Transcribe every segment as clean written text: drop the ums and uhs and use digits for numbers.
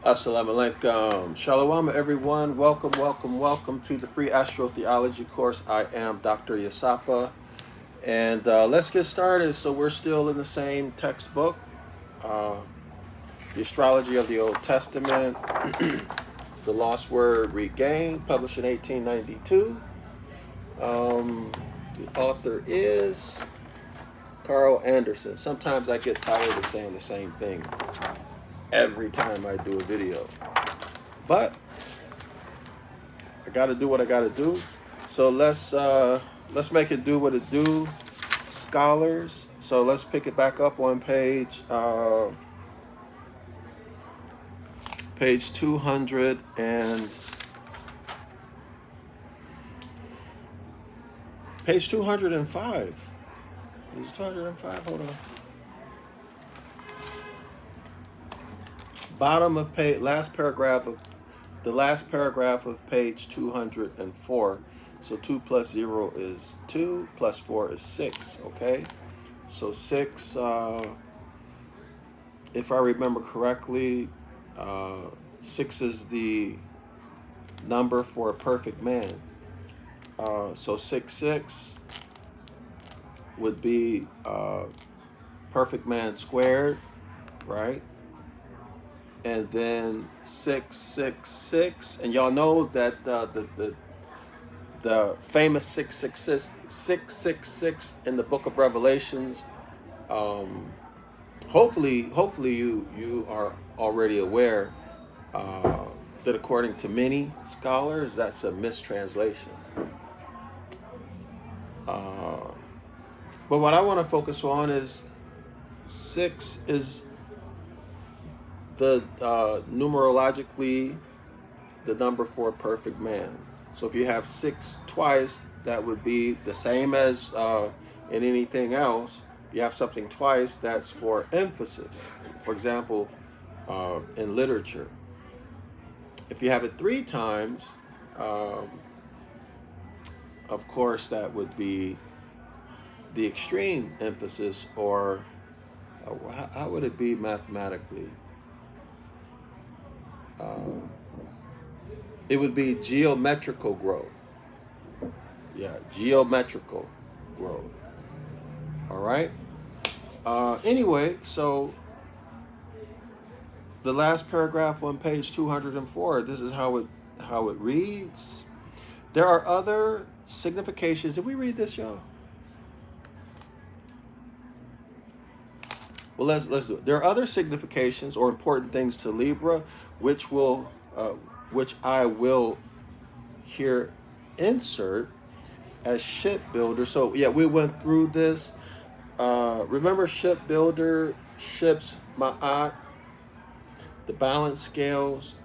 Assalamu alaikum. Shalom, everyone. Welcome to the free Astro Theology course. I am Dr. Yasapa. And let's get started. So, we're still in the same textbook, uh, The Astrology of the Old Testament, The Lost Word Regained, published in 1892. The author is Carl Anderson. Sometimes I get tired of saying the same thing every time I do a video. But I got to do what I got to do. So let's make it do what it do, scholars. So let's pick it back up on page 200 and page 205. Is 205? Hold on. Bottom of page, last paragraph of page 204. So 2 plus 0 is 2, plus 4 is 6, okay? So 6, if I remember correctly, 6 is the number for a perfect man. So 6 would be perfect man squared, right? And then 666, and y'all know that the famous 666 in the Book of Revelations. Hopefully you are already aware that according to many scholars, that's a mistranslation. But what I want to focus on is 6 is the numerologically the number for a perfect man. So if you have 6 twice, that would be the same as in anything else. If you have something twice, that's for emphasis. For example, in literature. If you have it 3 times, of course, that would be the extreme emphasis, or how would it be mathematically? It would be geometrical growth. Yeah, geometrical growth. All right. Anyway, so the last paragraph on page 204. This is how it reads. There are other significations. Did we read this, y'all? Well, let's do it. There are other significations or important things to Libra, which I will here insert as shipbuilder. So yeah, we went through this. Remember shipbuilder, ships, ma'at, the balance scales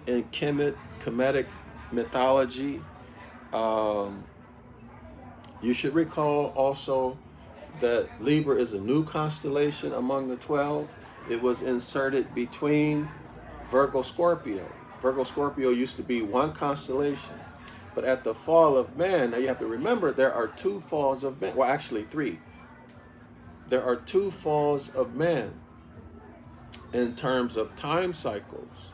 in Kemetic mythology. You should recall also that Libra is a new constellation among the 12. It was inserted between Virgo Scorpio. Virgo Scorpio used to be one constellation, but at the fall of man, now you have to remember there are 2 falls of man. Well, actually 3. There are 2 falls of man in terms of time cycles.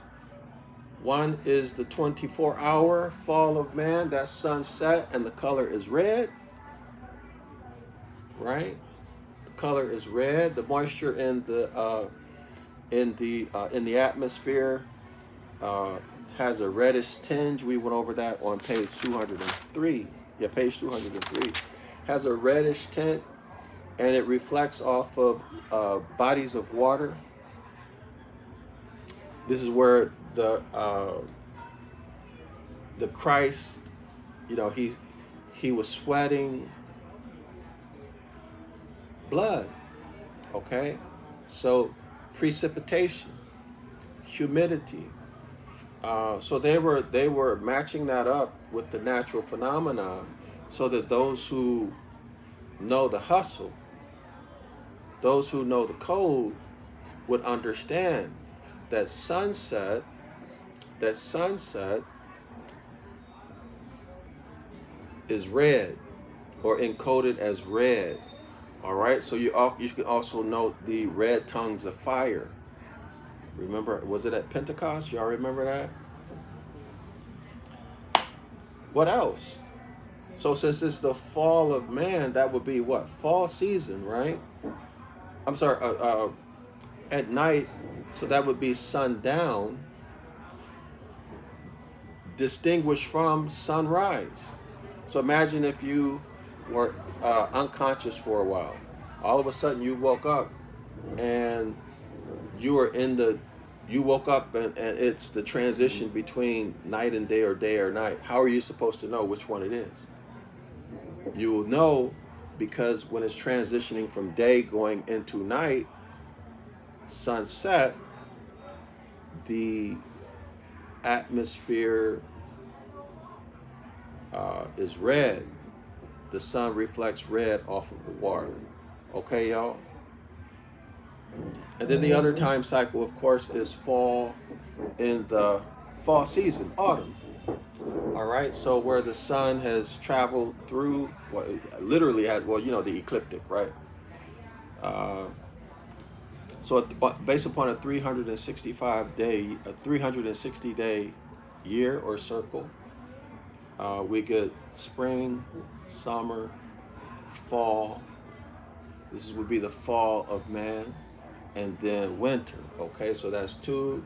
One is the 24-hour fall of man. That's sunset, and the color is red. Right? The color is red. The moisture in the atmosphere has a reddish tinge. We went over that on page 203. Yeah, page 203 has a reddish tint, and it reflects off of bodies of water. This is where the Christ, he was sweating blood. Okay, so precipitation, humidity. So they were matching that up with the natural phenomena, so that those who know the hustle, those who know the code, would understand that sunset is red, or encoded as red. All right, so you can also note the red tongues of fire. Remember, was it at Pentecost? Y'all remember that? What else? So since it's the fall of man, that would be what? Fall season, right? I'm sorry, at night, so that would be sundown, distinguished from sunrise. So imagine if you were unconscious for a while. All of a sudden you woke up and you woke up and it's the transition between night and day or night. How are you supposed to know which one it is? You will know because when it's transitioning from day going into night, sunset, the atmosphere is red. The sun reflects red off of the water. Okay, y'all? And then the other time cycle, of course, is fall in the fall season, autumn. All right, so where the sun has traveled through, well, literally had, well, you know, the ecliptic, right? So based upon a 360-day year or circle, we get spring, summer, fall. This would be the fall of man, and then winter. Okay, so that's two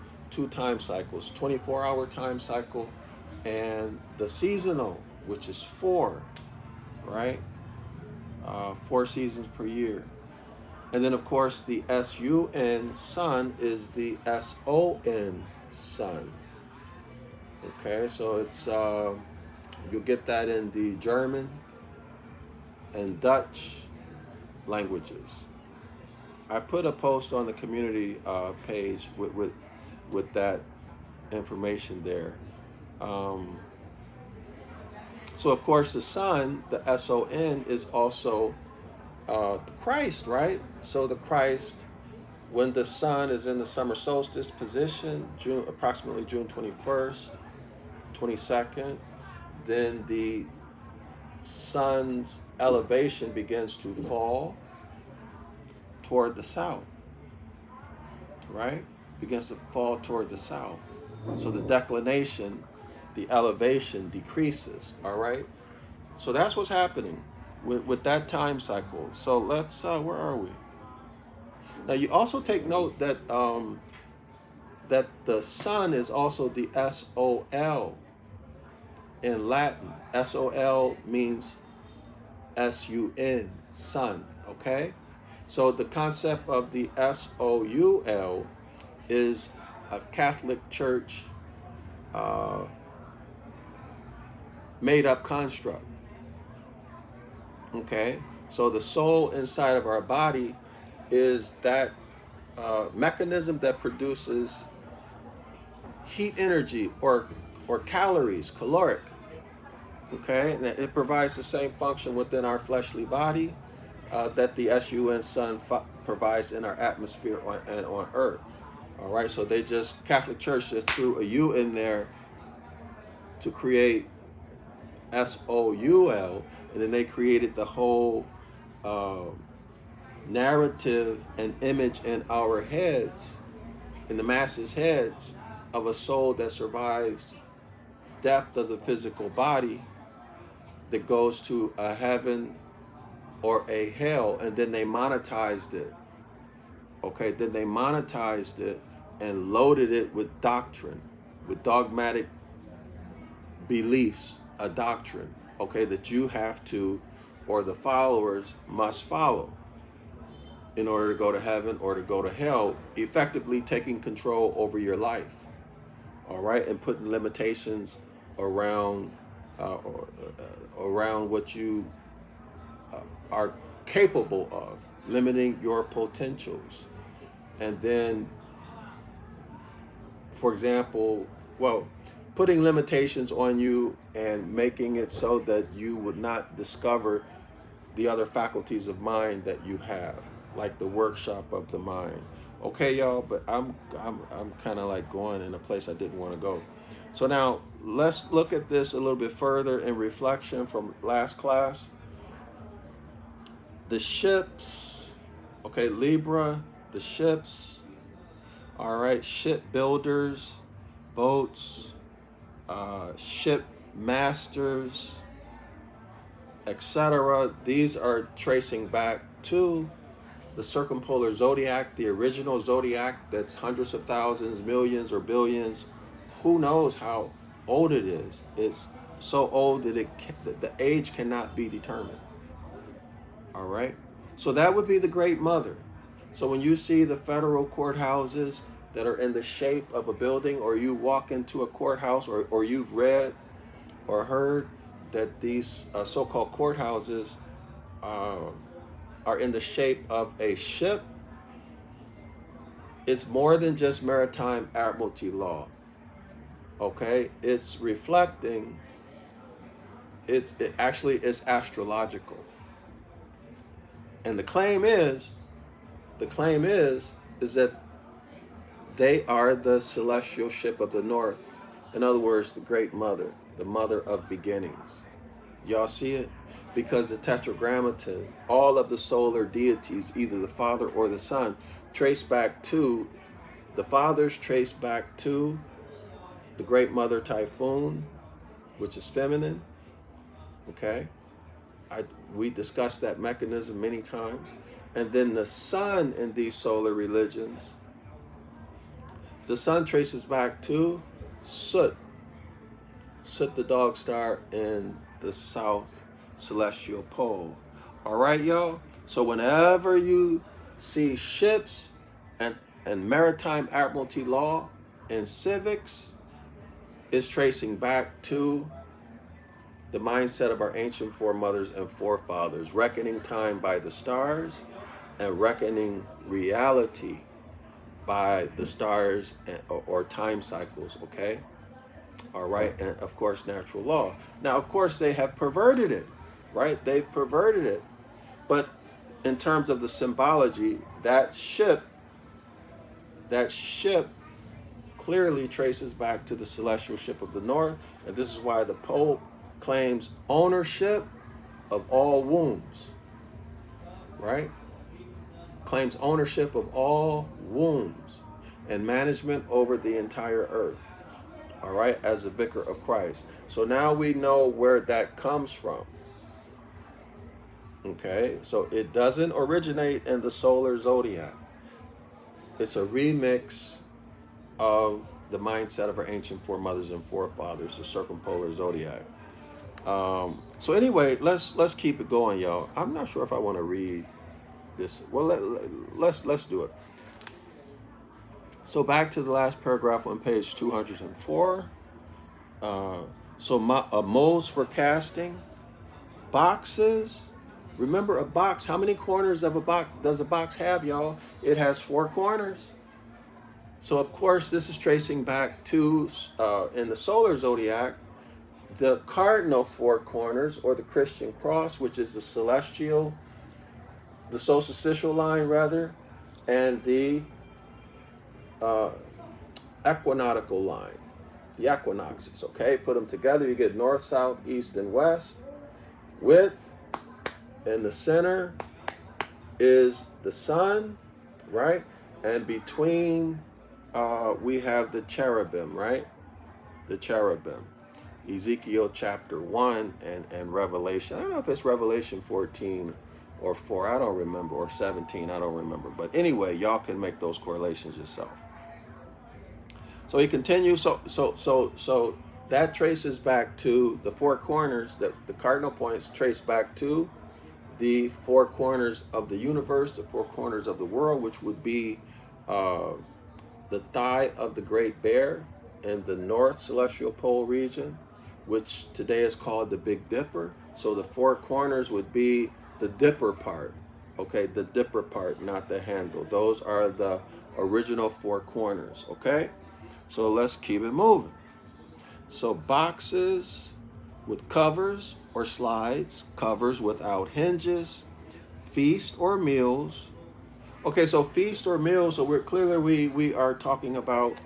time cycles: 24-hour time cycle, and the seasonal, which is 4, right? 4 seasons per year. And then, of course, the SUN, sun, is the SON, sun. Okay, so it's you'll get that in the German and Dutch languages. I put a post on the community page with that information there. So of course the sun, the SON, is also Christ, right? So the Christ, when the sun is in the summer solstice position, approximately June 21st, 22nd, then the sun's elevation begins to fall toward the south, right? Begins to fall toward the south. So the declination, the elevation decreases, all right? So that's what's happening with that time cycle. So let's, where are we? Now you also take note that that the sun is also the SOL in Latin. SOL means SUN, sun, okay? So the concept of the SOUL is a Catholic Church made up construct. Okay, so the soul inside of our body is that mechanism that produces heat energy or calories, caloric. Okay, and it provides the same function within our fleshly body that the SUN sun provides in our atmosphere and on Earth. All right, so Catholic Church just threw a U in there to create SOUL, and then they created the whole narrative and image in our heads, in the masses' heads, of a soul that survives death of the physical body, that goes to a heaven or a hell, and then they monetized it. Okay, then they monetized it and loaded it with doctrine, with dogmatic beliefs, a doctrine, okay, that you have to, or the followers must follow in order to go to heaven or to go to hell, effectively taking control over your life, all right, and putting limitations around around what you are capable of, limiting your potentials. And then, for example, putting limitations on you and making it so that you would not discover the other faculties of mind that you have, like the workshop of the mind. Okay, y'all, but I'm kind of like going in a place I didn't want to go. So now let's look at this a little bit further in reflection from last class. The ships, okay, Libra, the ships, All right, shipbuilders, boats, ship masters, etc. These are tracing back to the circumpolar zodiac, the original zodiac that's hundreds of thousands, millions, or billions. Who knows how old it is? It's so old that the age cannot be determined. All right. So that would be the Great Mother. So when you see the federal courthouses that are in the shape of a building, or you walk into a courthouse, or you've read or heard that these so-called courthouses uh, are in the shape of a ship, it's more than just maritime admiralty law. Okay, it's reflecting. It actually is astrological, and the claim is that they are the celestial ship of the north. In other words, the Great Mother, the mother of beginnings. Y'all see it? Because the Tetragrammaton, all of the solar deities, either the Father or the Son, the fathers trace back to the Great Mother Typhoon, which is feminine. Okay? We discussed that mechanism many times. And then the Sun in these solar religions, the Sun traces back to Soot. Soot, the dog star in the south celestial pole. All right, y'all? So whenever you see ships and maritime admiralty law and civics, it's tracing back to the mindset of our ancient foremothers and forefathers, reckoning time by the stars and reckoning reality by the stars or time cycles, okay? All right, and of course, natural law. Now, of course, they have perverted it, right? They've perverted it. But in terms of the symbology, that ship clearly traces back to the celestial ship of the north. And this is why the Pope claims ownership of all wombs, right? Claims ownership of all wombs and management over the entire earth. All right, as a vicar of Christ. So now we know where that comes from. Okay, so it doesn't originate in the solar zodiac. It's a remix of the mindset of our ancient foremothers and forefathers, the circumpolar zodiac. So anyway, let's keep it going, y'all. I'm not sure if I want to read this. Well, let's do it. So back to the last paragraph on page 204. Moles for casting, boxes. Remember a box, how many corners of a box does a box have, y'all? It has 4 corners. So of course this is tracing back to, in the solar zodiac, the cardinal 4 corners, or the Christian cross, which is the solstitial line rather, and the equinoctial line, the equinoxes, okay? Put them together, you get north, south, east, and west. With, in the center, is the sun, right? And between, we have the cherubim, right? The cherubim. Ezekiel chapter 1 and Revelation. I don't know if it's Revelation 14 or 4, I don't remember, or 17, I don't remember. But anyway, y'all can make those correlations yourself. So he continues, so that traces back to the 4 corners, that the cardinal points trace back to the 4 corners of the universe, the 4 corners of the world, which would be the thigh of the Great Bear in the north celestial pole region, which today is called the Big Dipper. So the 4 corners would be the dipper part, okay? The dipper part, not the handle. Those are the original 4 corners, okay? So let's keep it moving. So boxes with covers or slides, covers without hinges, feast or meals. Okay, so feast or meals, so we are talking about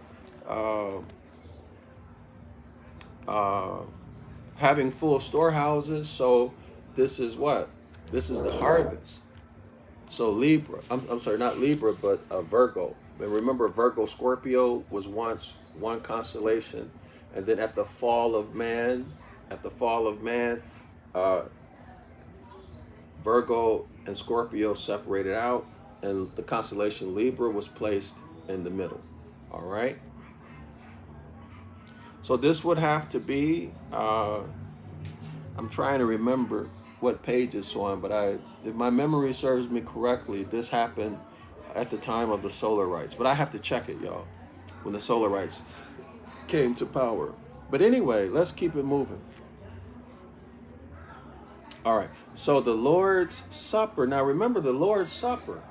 having full storehouses. So this is what? This is the harvest. So Libra, I'm sorry, not Libra, but Virgo. But remember, Virgo Scorpio was once one constellation, and then at the fall of man, uh, Virgo and Scorpio separated out, and the constellation Libra was placed in the middle. All right. So this would have to be, I'm trying to remember what page it's on, but if my memory serves me correctly, this happened at the time of the solar rights. But I have to check it, y'all, when the solar rights came to power. But anyway, let's keep it moving. All right, so the Lord's Supper. Now remember the Lord's Supper.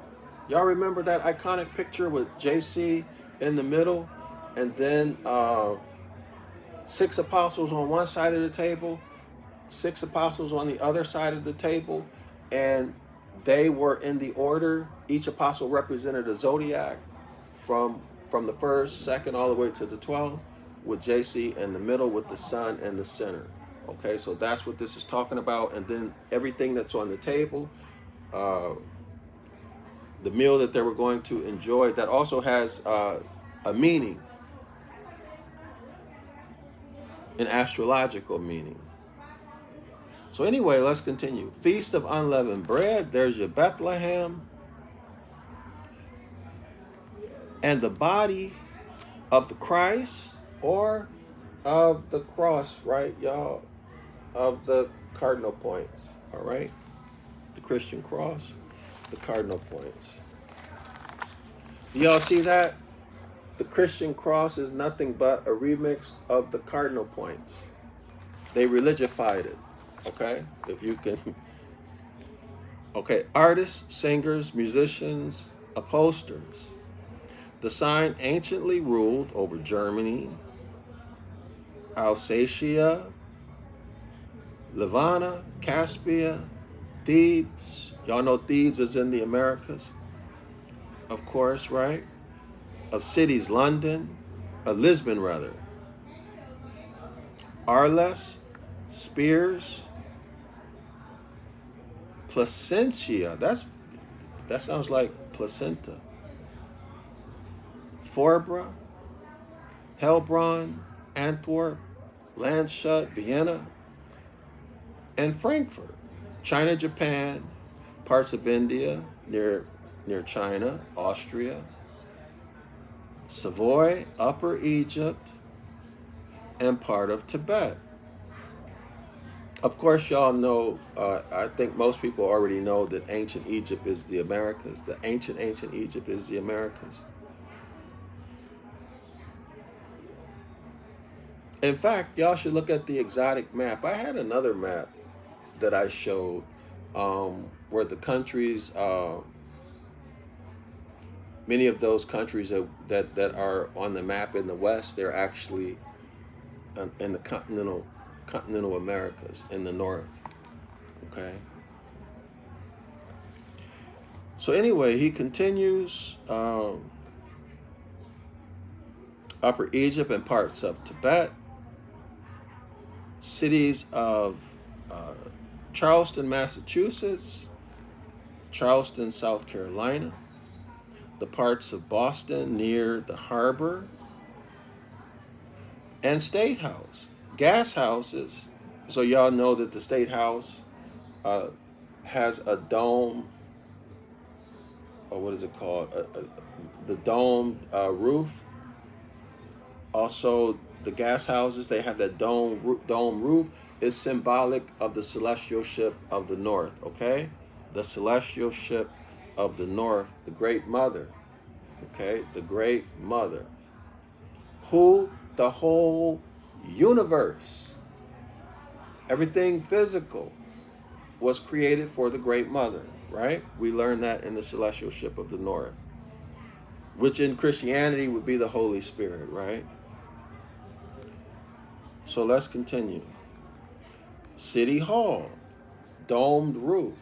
Y'all remember that iconic picture with JC in the middle, and then 6 apostles on one side of the table, 6 apostles on the other side of the table, and they were in the order. Each apostle represented a zodiac from the first, second, all the way to the 12th, with JC in the middle with the sun in the center. Okay, so that's what this is talking about. And then everything that's on the table, the meal that they were going to enjoy, that also has a meaning, an astrological meaning. So anyway, let's continue. Feast of Unleavened Bread. There's your Bethlehem. And the body of the Christ, or of the cross, right, y'all? Of the cardinal points, all right? The Christian cross, the cardinal points. Do y'all see that? The Christian cross is nothing but a remix of the cardinal points. They religified it, okay? If you can. Okay, artists, singers, musicians, upholsterers. The sign anciently ruled over Germany, Alsatia, Levana, Caspia, Thebes. Y'all know Thebes is in the Americas, of course, right? Of cities, London, Lisbon rather. Arles, Spears, Placentia. That sounds like placenta. Forbra, Heilbronn, Antwerp, Landshut, Vienna, and Frankfurt. China, Japan, parts of India near China, Austria, Savoy, Upper Egypt, and part of Tibet. Of course, y'all know, I think most people already know that ancient Egypt is the Americas. The ancient Egypt is the Americas. In fact, y'all should look at the exotic map. I had another map that I showed where the countries, many of those countries that are on the map in the West, they're actually in the continental Americas in the north. Okay. So anyway, he continues. Upper Egypt and parts of Tibet. Cities of Charleston, Massachusetts, Charleston, South Carolina, the parts of Boston near the harbor, and State House. Gas houses. So y'all know that the State House has a dome, or what is it called? The domed roof. Also, the gas houses, they have that dome roof, is symbolic of the celestial ship of the north, okay? The celestial ship of the north, the Great Mother, okay? The Great Mother, who the whole universe, everything physical, was created for the Great Mother, right? We learned that in the celestial ship of the north, which in Christianity would be the Holy Spirit, right? So let's continue. City Hall, domed roof.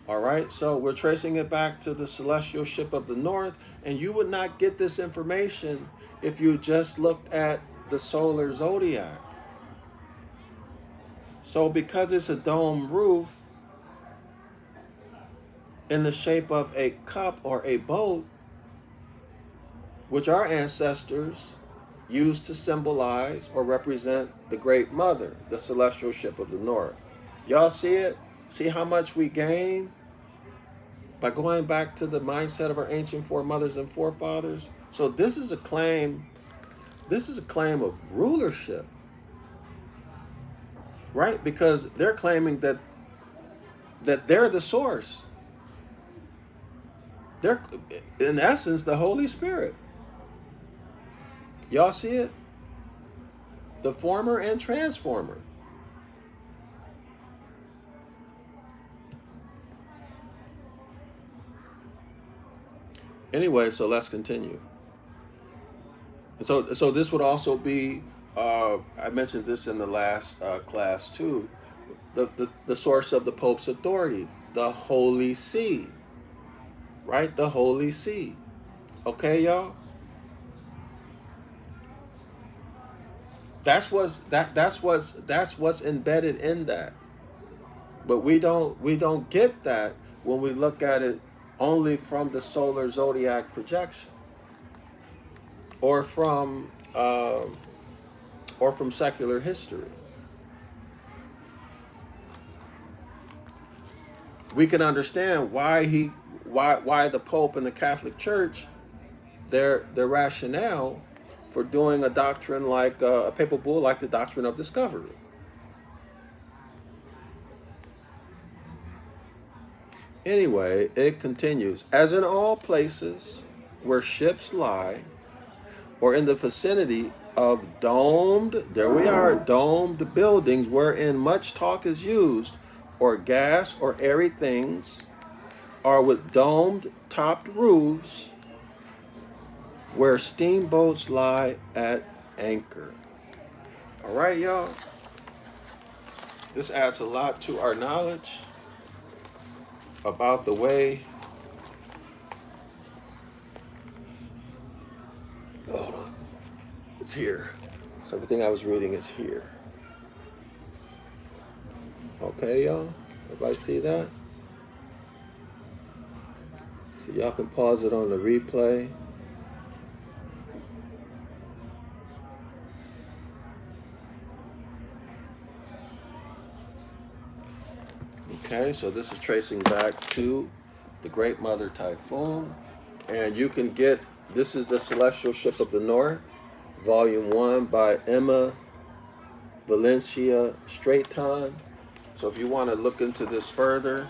All right, so we're tracing it back to the celestial ship of the north, and you would not get this information if you just looked at the solar zodiac. So because it's a dome roof in the shape of a cup or a boat, which our ancestors used to symbolize or represent the Great Mother, the celestial ship of the North. Y'all see it? See how much we gain by going back to the mindset of our ancient foremothers and forefathers? So this is a claim of rulership, right? Because they're claiming that they're the source. They're, in essence, the Holy Spirit. Y'all see it? The former and transformer. Anyway, so let's continue. So this would also be, I mentioned this in the last class too, the source of the Pope's authority, the Holy See, right? The Holy See. Okay, y'all? That's what's embedded in that. But we don't get that when we look at it only from the solar zodiac projection, or from secular history. We can understand why the Pope and the Catholic Church, their rationale for doing a doctrine like a papal bull, like the doctrine of discovery. Anyway, it continues. As in all places where ships lie, or in the vicinity of domed buildings wherein much talk is used, or gas or airy things, or with domed topped roofs, where steamboats lie at anchor. All right, y'all. This adds a lot to our knowledge about the way. Hold on. It's here. So everything I was reading is here. Okay, y'all? Everybody see that? So y'all can pause it on the replay. Okay, so this is tracing back to the Great Mother Typhoon. And you can get, this is the Celestial Ship of the North, Volume 1 by Emma Valencia Straighton. So if you want to look into this further,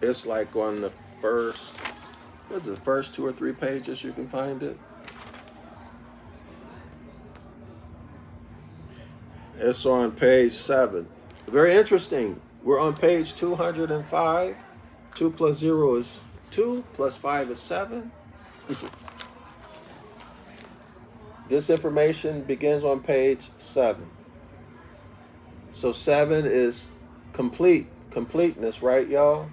it's like on the first 2 or 3 pages you can find it. It's on page 7. Very interesting. We're on page 205. 2 plus 0 is 2, plus 5 is 7. This information begins on page 7. So 7 is completeness, right, y'all?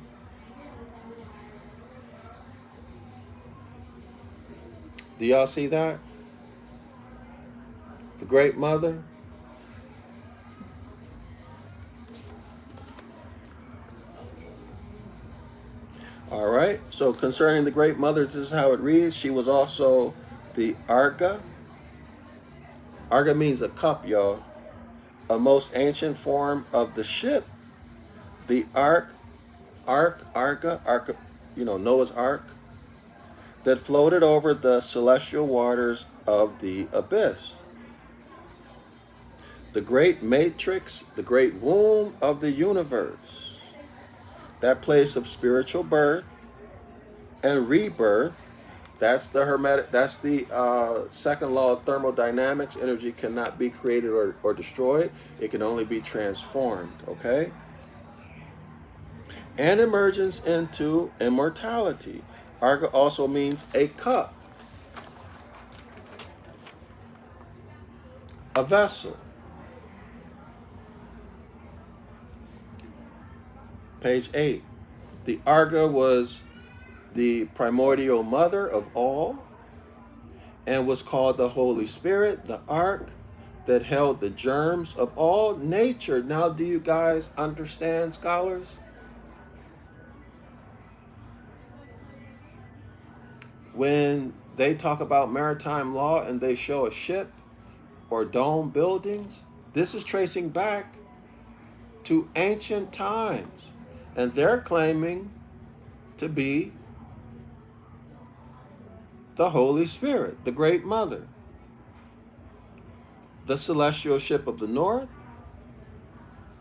Do y'all see that? The Great Mother. All right, so concerning the Great Mother, this is how it reads. She was also the Arga. Arga means a cup, y'all. A most ancient form of the ship. The Arga, Noah's Ark, that floated over the celestial waters of the abyss. The great matrix, the great womb of the universe. That place of spiritual birth and rebirth. That's the Hermetic. That's the second law of thermodynamics. Energy cannot be created or destroyed. It can only be transformed. Okay. And emergence into immortality. Arga also means a cup, a vessel. Page 8. The Arga was the primordial mother of all and was called the Holy Spirit, the Ark that held the germs of all nature. Now, do you guys understand, scholars? when they talk about maritime law and they show a ship or dome buildings, this is tracing back to ancient times. And they're claiming to be the Holy Spirit, the Great Mother, the celestial ship of the north,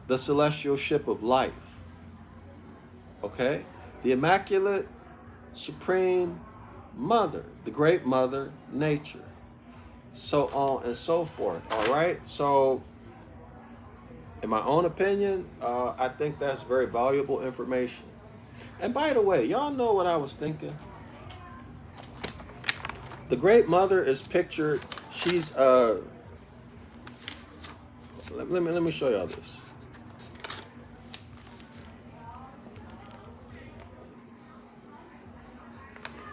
the celestial ship of life. Okay? The Immaculate Supreme Mother, the Great Mother Nature, so on and so forth. All right? So, in my own opinion, I think that's very valuable information. And by the way, y'all know what I was thinking? The Great Mother is pictured, she's, let me show y'all this.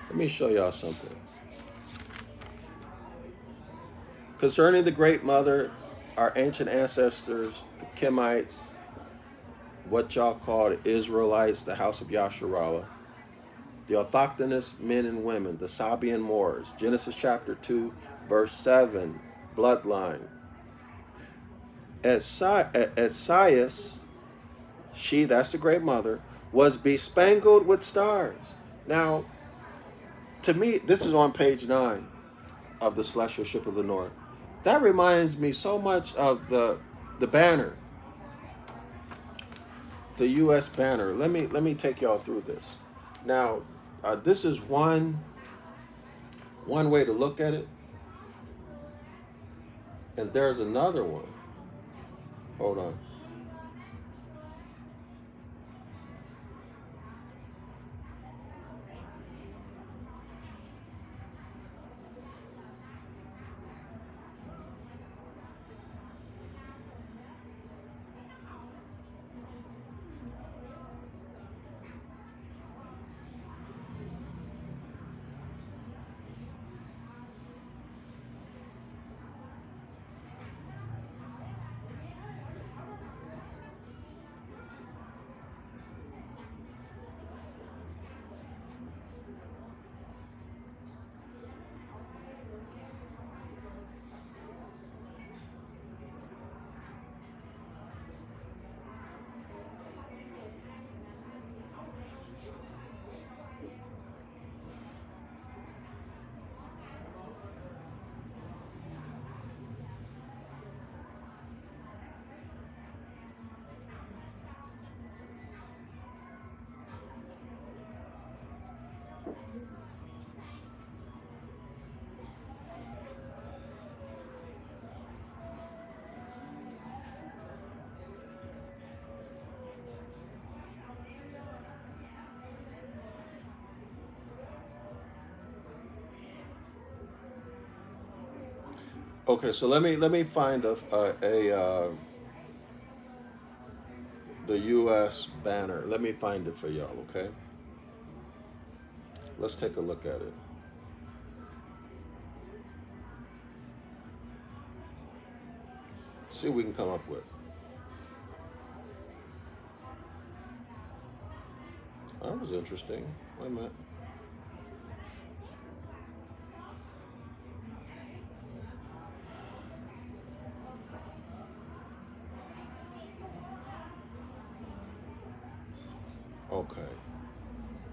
Let me show y'all something. Concerning the Great Mother, our ancient ancestors, the Kemites, what y'all call the Israelites, the House of Yasharallah, the autochthonous men and women, the Sabian Moors, Genesis chapter 2, verse 7, bloodline. Esaias, she, that's the Great Mother, was bespangled with stars. Now, to me, this is on page 9 of the Celestial Ship of the North. That reminds me so much of the banner, the U.S. banner. Let me take y'all through this. Now, this is one way to look at it, and there's another one. Hold on. Okay, so let me find the U.S. banner. Let me find it for y'all. Okay, let's take a look at it. See what we can come up with. That was interesting. Wait a minute. Okay.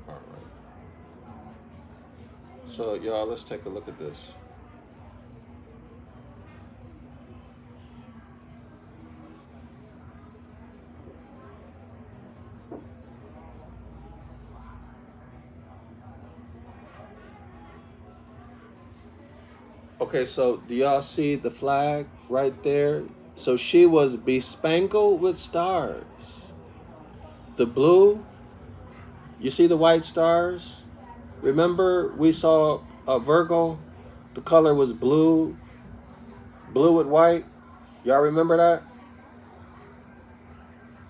All right. So, y'all, let's take a look at this. Okay, so do y'all see the flag right there? So she was bespangled with stars. The blue, you see the white stars? Remember we saw Virgo? The color was blue with white. Y'all remember that?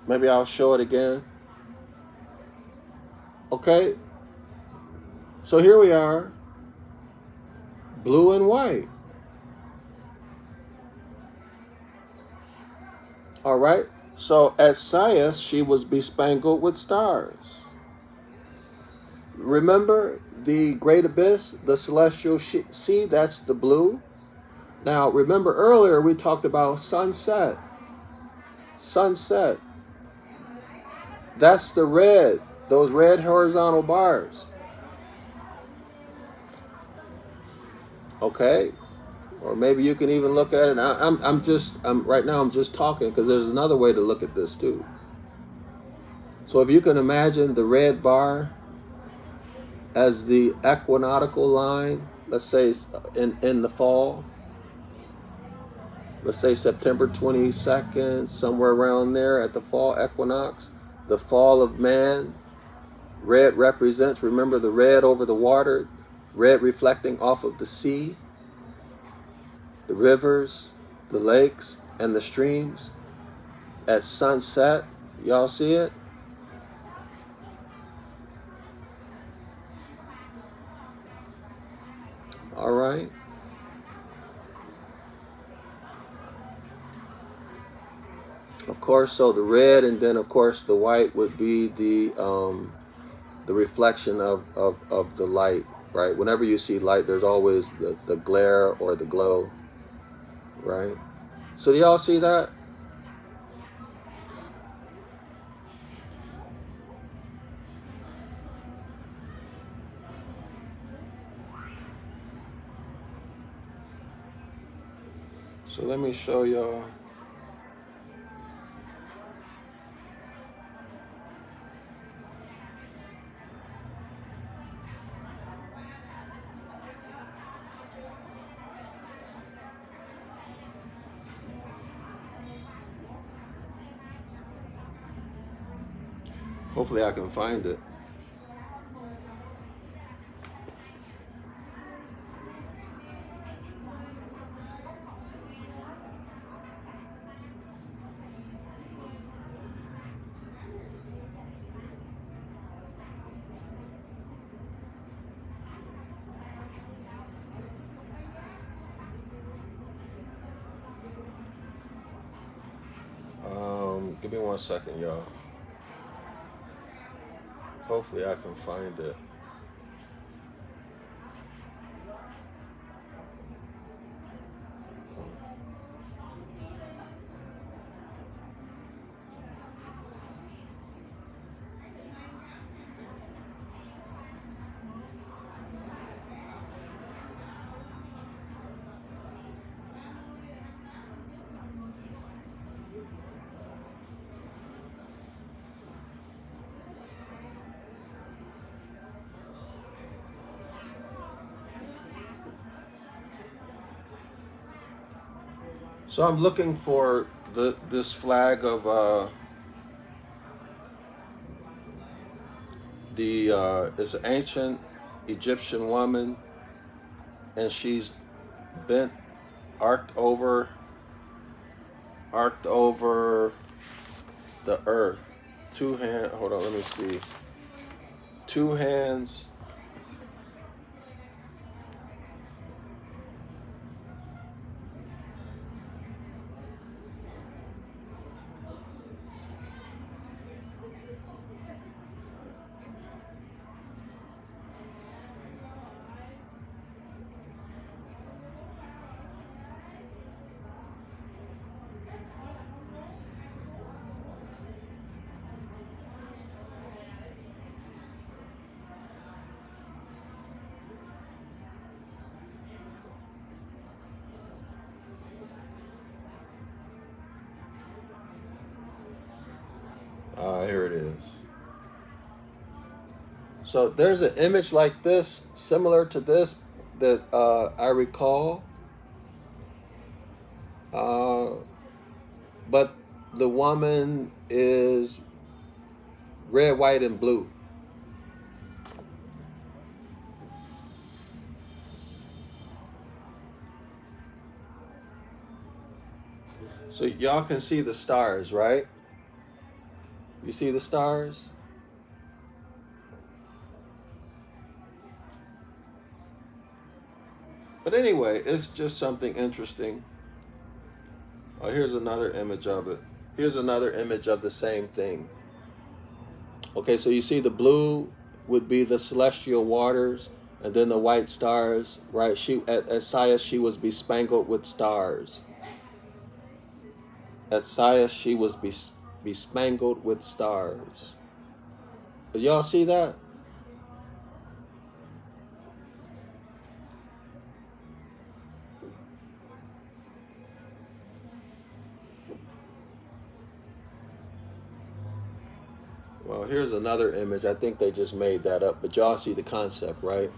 Maybe I'll show it again. Okay. So here we are. Blue and white. All right. So at Sias, she was bespangled with stars. remember the great abyss, the celestial sea, that's the blue. Now, remember earlier we talked about sunset. Sunset. That's the red, those red horizontal bars. Okay? Or maybe you can even look at it. I'm right now I'm just talking because there's another way to look at this too. So if you can imagine the red bar as the equinoctial line, let's say in the fall, let's say September 22nd, somewhere around there at the fall equinox, the fall of man, red represents, remember the red over the water, red reflecting off of the sea, the rivers, the lakes, and the streams. At sunset, y'all see it? All right. Of course, so the red and then of course the white would be the reflection of the light, right? Whenever you see light, there's always the glare or the glow, right? So do y'all see that? So let me show y'all. Hopefully I can find it. Give me 1 second, y'all. Hopefully I can find it. So I'm looking for this flag of it's an ancient Egyptian woman, and she's bent, arced over the earth. Hold on, let me see. Two hands. Here it is. So there's an image like this, similar to this, that I recall. But the woman is red, white, and blue. So y'all can see the stars, right? You see the stars? But anyway, it's just something interesting. Oh, here's another image of it. Here's another image of the same thing. Okay, so you see the blue would be the celestial waters, and then the white stars, right? She at Sias she was bespangled with stars. At Sias she was bespangled with stars. Did y'all see that? Well, here's another image. I think they just made that up, but y'all see the concept, right?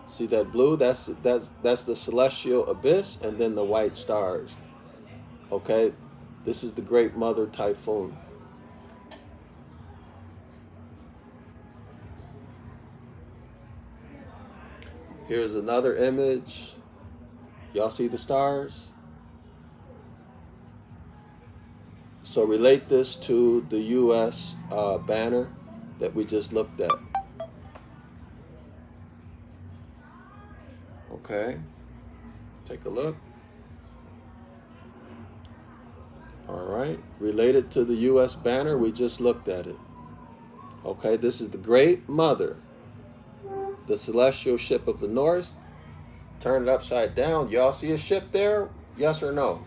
See that blue? That's the celestial abyss, and then the white stars. Okay, this is the Great Mother Typhoon. Here's another image. Y'all see the stars? So relate this to the U.S. Banner that we just looked at. Okay, take a look. All right, related to the U.S. banner, we just looked at it. Okay, this is the Great Mother, the celestial ship of the North. Turn it upside down. Y'all see a ship there? Yes or no?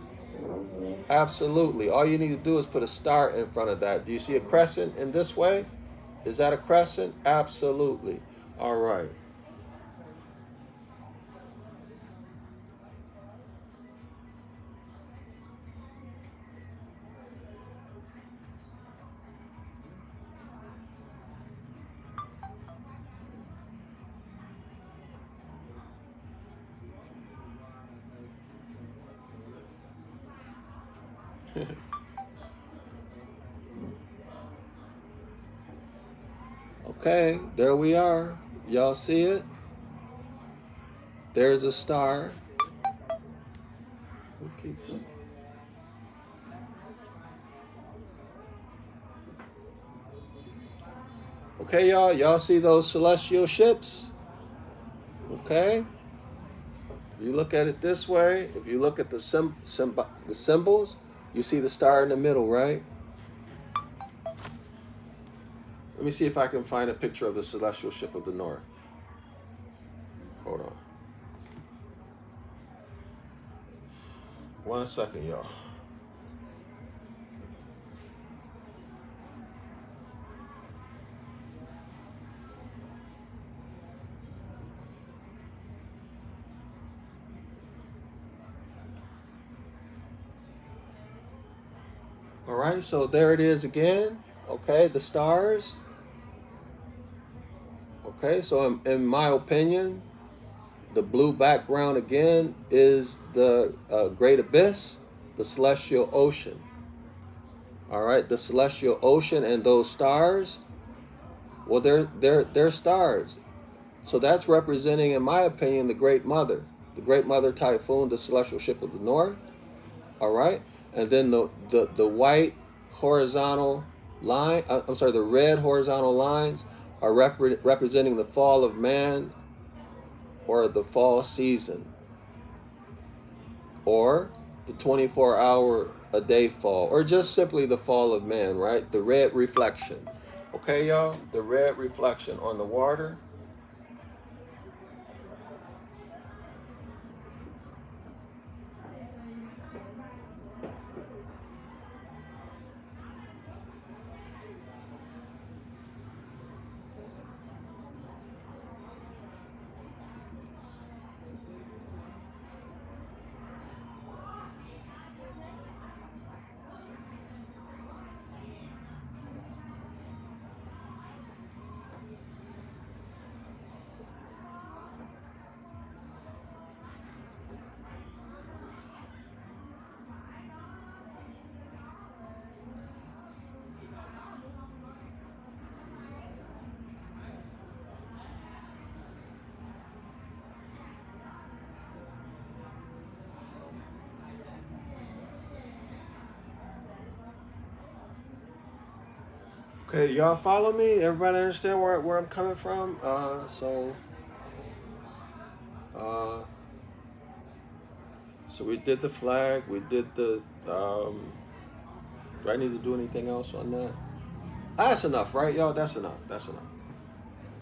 Absolutely. All you need to do is put a star in front of that. Do you see a crescent in this way? Is that a crescent? Absolutely. All right. Okay, there we are. Y'all see it? There's a star. Who keeps... Okay, y'all see those celestial ships? Okay. If you look at it this way, if you look at the symbols, you see the star in the middle, right? Let me see if I can find a picture of the celestial ship of the North. Hold on. 1 second, y'all. All right, so there it is again. Okay, the stars. Okay, so in my opinion, the blue background again is the great abyss, the celestial ocean. All right, the celestial ocean and those stars. Well, they're stars. So that's representing, in my opinion, the Great Mother Typhoon, the celestial ship of the North. All right, and then the white horizontal line. The red horizontal lines are representing the fall of man, or the fall season, or the 24-hour-a-day fall, or just simply the fall of man. Right, the red reflection. Okay, y'all, the red reflection on the water. Okay, y'all follow me? Everybody understand where I'm coming from? Uh, so we did the flag. We did the. Do I need to do anything else on that? That's enough, right, y'all? That's enough. That's enough.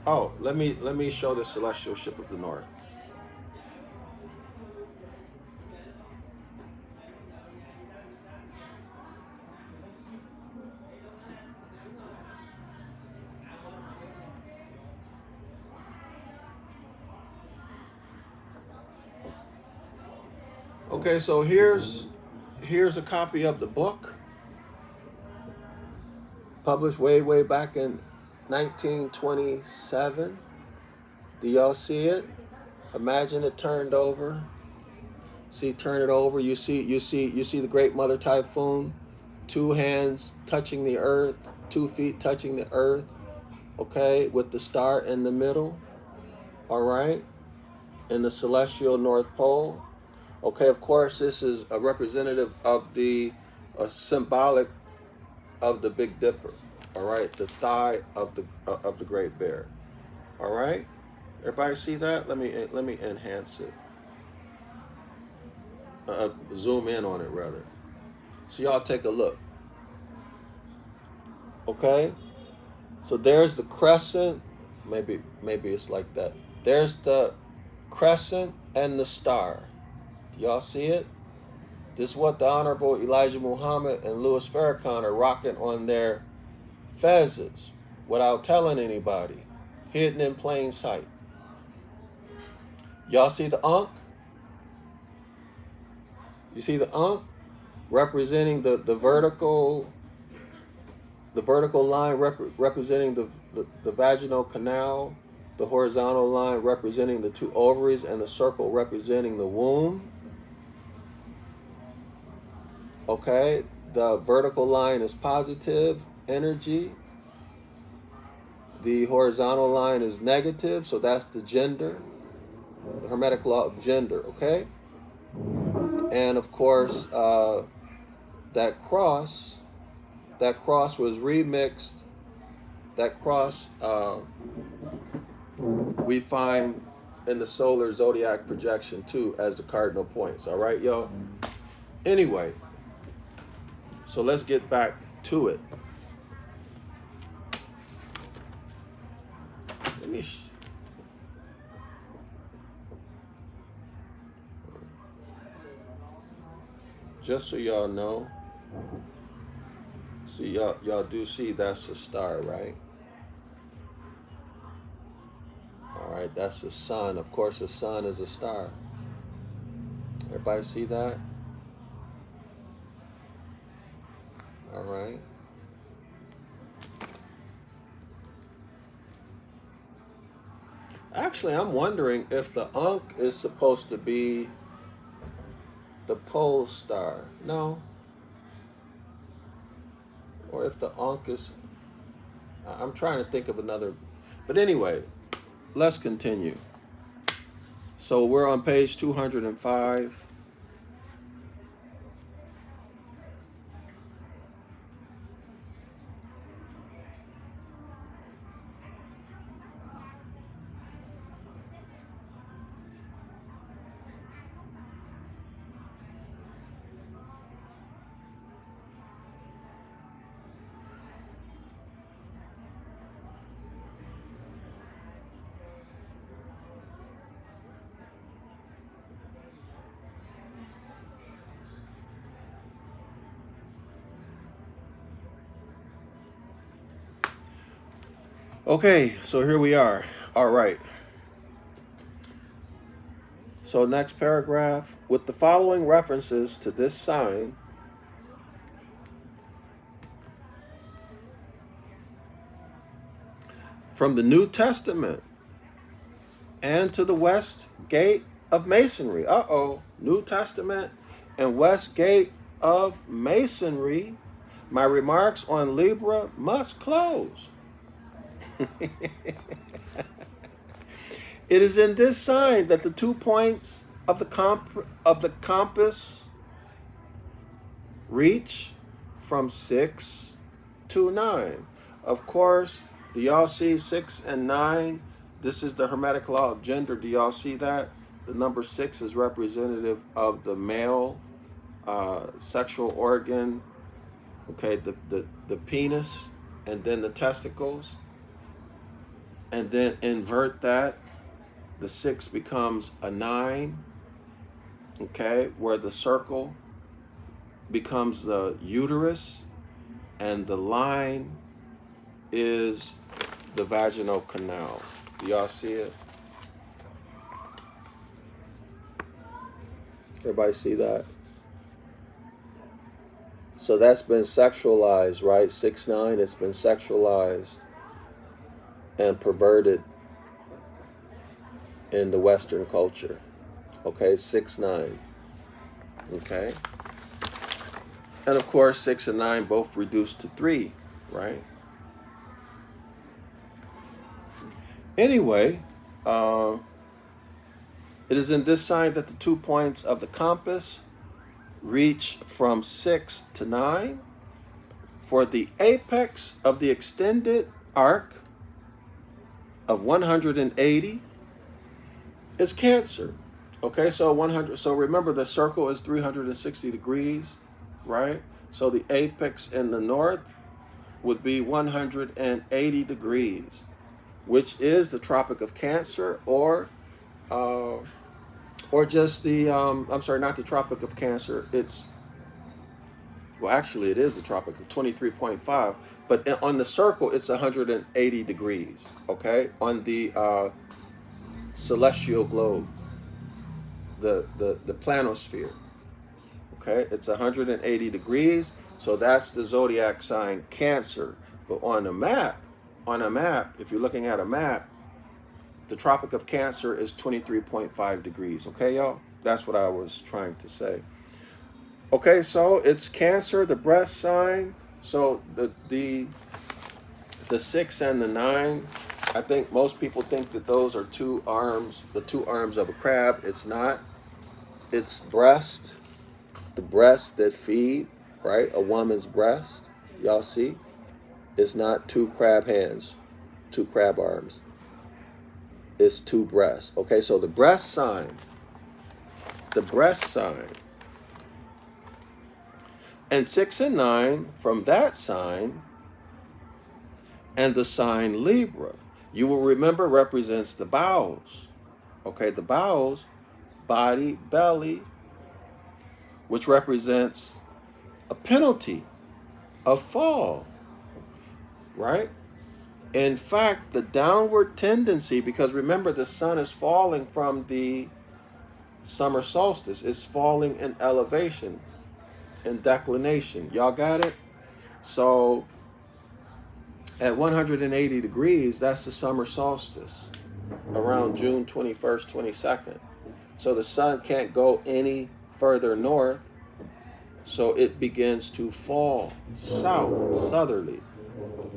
Oh, let me show the celestial ship of the north. Okay, so here's a copy of the book, published way back in 1927. Do y'all see it? Imagine it turned over. See, turn it over. You see the Great Mother Typhoon, 2 hands touching the earth, 2 feet touching the earth. Okay, with the star in the middle. All right, in the celestial North Pole. Okay, of course, this is a representative of the symbolic of the Big Dipper. All right, the thigh of the Great Bear. All right, everybody see that? Let me enhance it. Zoom in on it rather. So y'all take a look. Okay, so there's the crescent. Maybe it's like that. There's the crescent and the star. Y'all see it? This is what the Honorable Elijah Muhammad and Louis Farrakhan are rocking on their fezzes without telling anybody, hidden in plain sight. Y'all see the Ankh? You see the Ankh representing the vertical line representing the vaginal canal, the horizontal line representing the 2 ovaries, and the circle representing the womb. Okay, the vertical line is positive energy. The horizontal line is negative, so that's the gender, the Hermetic law of gender, okay? And of course, that cross was remixed. That cross we find in the solar zodiac projection too as the cardinal points, all right, y'all? Anyway, so let's get back to it. Let me just so y'all know. See, y'all do see that's a star, right? All right, that's the sun. Of course, the sun is a star. Everybody see that? All right. Actually, I'm wondering if the Ankh is supposed to be the pole star. No. Or if the Ankh is... I'm trying to think of another... But anyway, let's continue. So we're on page 205. Okay, so here we are. All right. So next paragraph, with the following references to this sign, from the New Testament and to the West Gate of Masonry. New Testament and West Gate of Masonry. My remarks on Libra must close. It is in this sign that the 2 points of the compass reach from 6 to 9. Of course, do y'all see 6 and 9? This is the Hermetic law of gender. Do y'all see that? The number 6 is representative of the male sexual organ. Okay, the penis and then the testicles, and then invert that. The 6 becomes a 9, okay, where the circle becomes the uterus, and the line is the vaginal canal. Do y'all see it? Everybody see that? So that's been sexualized, right? 6-9, it's been sexualized and perverted in the Western culture. Okay, 6-9. Okay? And of course, 6 and 9 both reduced to 3, right? Anyway, it is in this sign that the 2 points of the compass reach from 6 to 9 for the apex of the extended arc of 180 is Cancer. Okay, so 100. So remember, the circle is 360 degrees, right? So the apex in the north would be 180 degrees, which is the Tropic of Cancer, or just the I'm sorry, not the Tropic of Cancer. It's, well, actually, it is the Tropic of 23.5, but on the circle, it's 180 degrees. Okay, on the celestial globe, the planosphere. Okay, it's 180 degrees, so that's the zodiac sign Cancer. But on a map, if you're looking at a map, the Tropic of Cancer is 23.5 degrees. Okay, y'all? That's what I was trying to say. Okay, so it's Cancer, the breast sign. So the 6 and the 9, I think most people think that those are 2 arms, the 2 arms of a crab. It's not. It's breast, the breasts that feed, right? A woman's breast. Y'all see? It's not 2 crab hands, 2 crab arms. It's 2 breasts. Okay, so the breast sign, and 6 and 9 from that sign, and the sign Libra, you will remember, represents the bowels. Okay, the bowels, body, belly, which represents a penalty, a fall, right? In fact, the downward tendency, because remember, the sun is falling from the summer solstice. It's falling in elevation, in declination. Y'all got it? So at 180 degrees, that's the summer solstice, around June 21st, 22nd. So the sun can't go any further north, so it begins to fall south, southerly.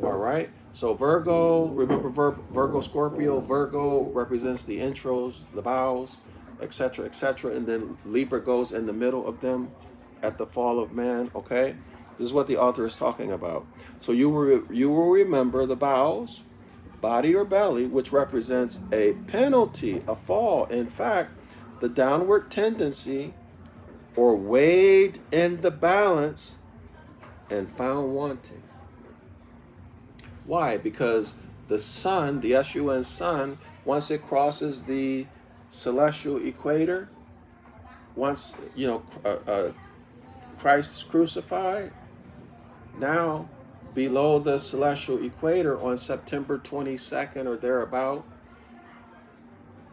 All right? So Virgo, remember Virgo, Scorpio, Virgo represents the intros, the bowels, etc., etc., and then Libra goes in the middle of them at the fall of man. Okay, this is what the author is talking about. So you will remember the bowels, body or belly, which represents a penalty, a fall. In fact, the downward tendency, or weighed in the balance and found wanting. Why? Because the sun, the S-U-N sun, once it crosses the celestial equator, once, Christ is crucified, now below the celestial equator on September 22nd or thereabout,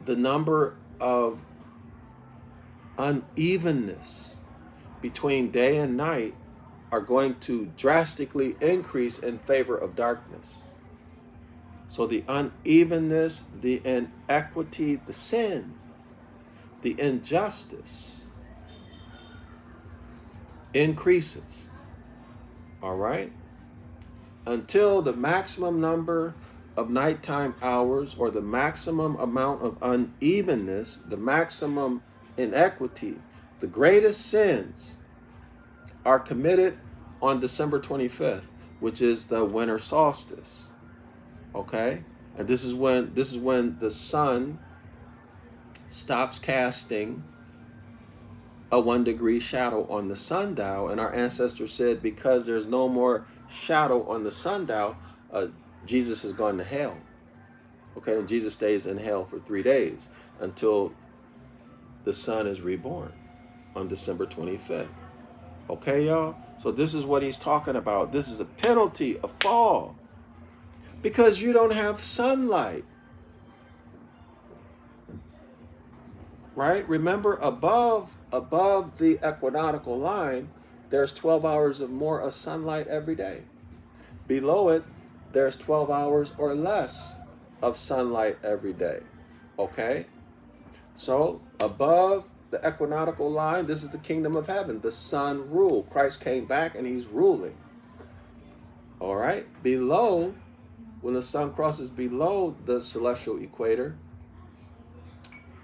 the number of unevenness between day and night are going to drastically increase in favor of darkness. So the unevenness, the inequity, the sin, the injustice increases. All right? Until the maximum number of nighttime hours, or the maximum amount of unevenness, the maximum inequity, the greatest sins are committed on December 25th, which is the winter solstice. Okay? And this is when the sun stops casting a 1 degree shadow on the sundial. And our ancestors said, because there's no more shadow on the sundial, Jesus has gone to hell. Okay, and Jesus stays in hell for 3 days until the Son is reborn on December 25th. Okay, y'all? So this is what he's talking about. This is a penalty, a fall, because you don't have sunlight. Right? Remember, above the equinoctial line, there's 12 hours of more of sunlight every day. Below it, there's 12 hours or less of sunlight every day. Okay? So, above the equinoctial line, this is the kingdom of heaven. The sun rule. Christ came back and he's ruling. All right? Below, when the sun crosses below the celestial equator,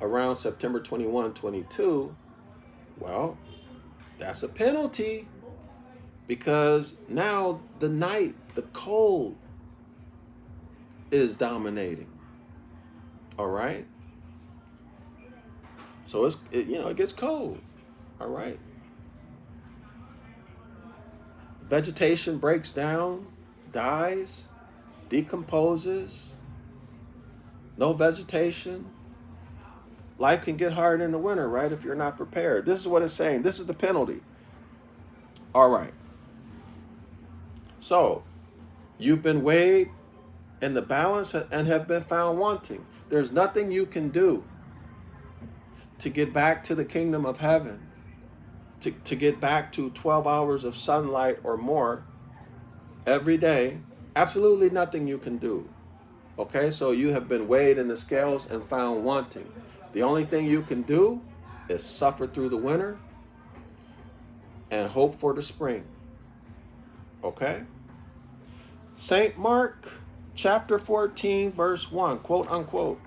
around September 21, 22, well, that's a penalty, because now the night, the cold, is dominating. All right? So it gets cold. All right? Vegetation breaks down, dies, decomposes. No vegetation. Life can get hard in the winter, right, if you're not prepared. This is what it's saying. This is the penalty. All right. So, you've been weighed in the balance and have been found wanting. There's nothing you can do to get back to the kingdom of heaven, to get back to 12 hours of sunlight or more every day. Absolutely nothing you can do. Okay, so you have been weighed in the scales and found wanting. The only thing you can do is suffer through the winter and hope for the spring. Okay? St. Mark chapter 14, verse 1, quote unquote,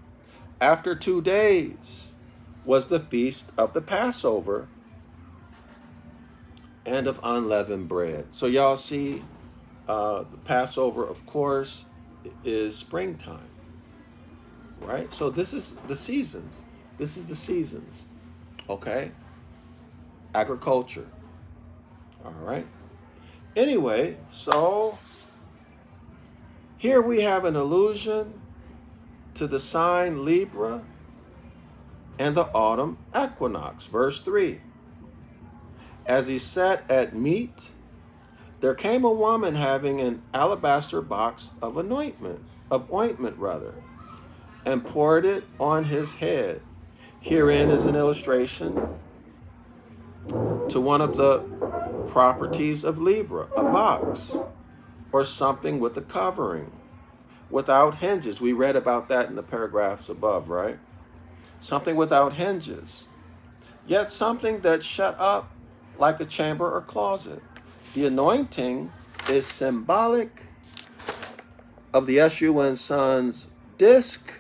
after 2 days was the feast of the Passover and of unleavened bread. So y'all see, the Passover, of course, is springtime, right? So this is the seasons. This is the seasons, okay? Agriculture, all right? Anyway, so here we have an allusion to the sign Libra and the autumn equinox. Verse 3, as he sat at meat, there came a woman having an alabaster box of ointment, and poured it on his head. Herein is an illustration to one of the properties of Libra, a box or something with a covering, without hinges. We read about that in the paragraphs above, right? Something without hinges, yet something that's shut up like a chamber or closet. The anointing is symbolic of the SUN sun's disk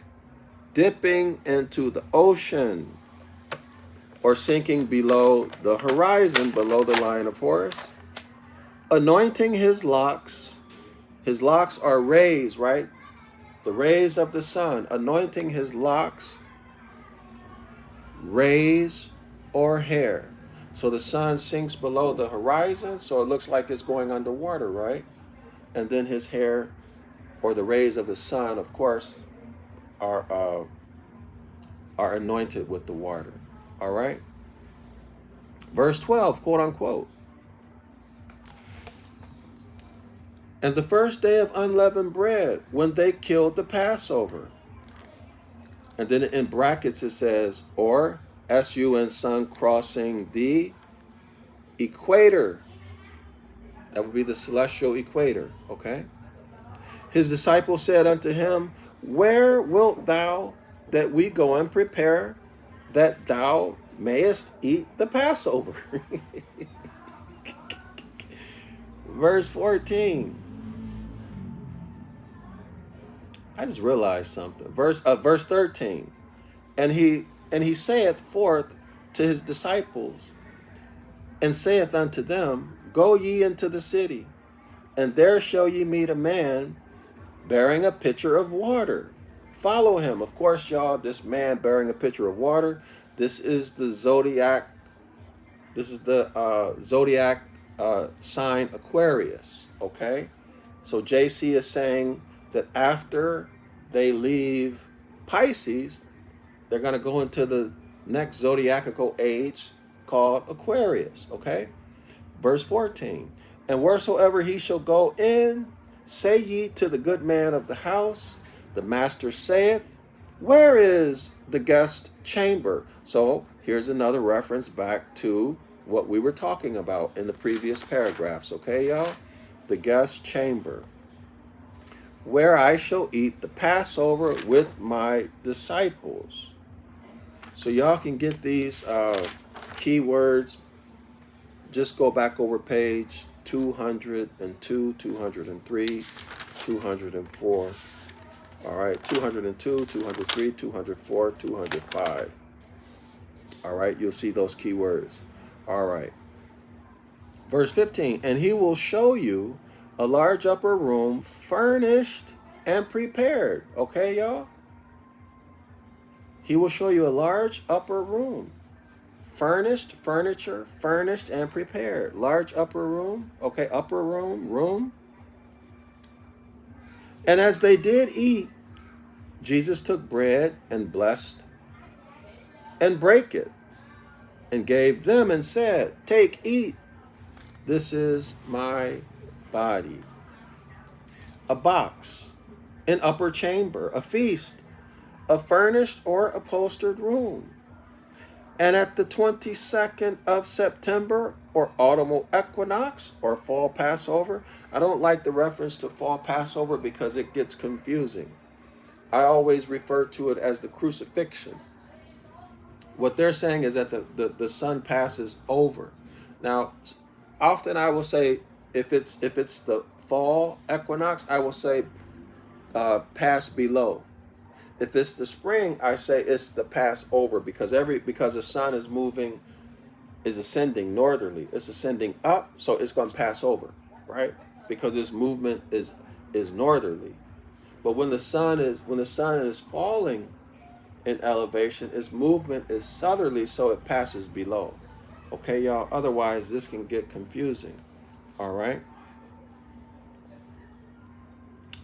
dipping into the ocean or sinking below the horizon, below the line of Horus, anointing his locks. His locks are rays, right? The rays of the sun, anointing his locks, rays or hair. So the sun sinks below the horizon, so it looks like it's going underwater, right? And then his hair, or the rays of the sun, of course, are anointed with the water. All right? Verse 12, quote unquote. And the first day of unleavened bread, when they killed the Passover. And then in brackets it says, or SUN sun crossing the equator. That would be the celestial equator, okay? His disciples said unto him, where wilt thou that we go and prepare that thou mayest eat the Passover? Verse 14. I just realized something. Verse 13. And he saith forth to his disciples, and saith unto them, go ye into the city, and there shall ye meet a man bearing a pitcher of water. Follow him. Of course, y'all, this man bearing a pitcher of water, this is the Zodiac. This is the Zodiac sign Aquarius, okay? So JC is saying that after they leave Pisces, they're going to go into the next zodiacal age called Aquarius, okay? Verse 14, and wheresoever he shall go in, say ye to the good man of the house, the master saith, where is the guest chamber? So here's another reference back to what we were talking about in the previous paragraphs, okay, y'all? The guest chamber, where I shall eat the Passover with my disciples. So y'all can get these keywords. Just go back over page 202, 203, 204. All right, 202, 203, 204, 205. All right, you'll see those keywords. All right. Verse 15, and he will show you a large upper room furnished and prepared. Okay, y'all? He will show you a large upper room. Furnished, furniture, furnished and prepared. Large upper room. Okay, upper room, room. And as they did eat, Jesus took bread and blessed and brake it and gave them and said, take, eat. This is my body. A box, an upper chamber, a feast, a furnished or upholstered room. And at the 22nd of September, or autumnal equinox, or fall Passover, I don't like the reference to fall Passover because it gets confusing. I always refer to it as the crucifixion. What they're saying is that the sun passes over. Now, often I will say, if it's the fall equinox, I will say pass below. If it's the spring, I say it's the Passover because the sun is moving, is ascending northerly. It's ascending up, so it's going to pass over, right? Because its movement is northerly. But when the sun is falling in elevation, its movement is southerly, so it passes below. Okay, y'all? Otherwise, this can get confusing. All right?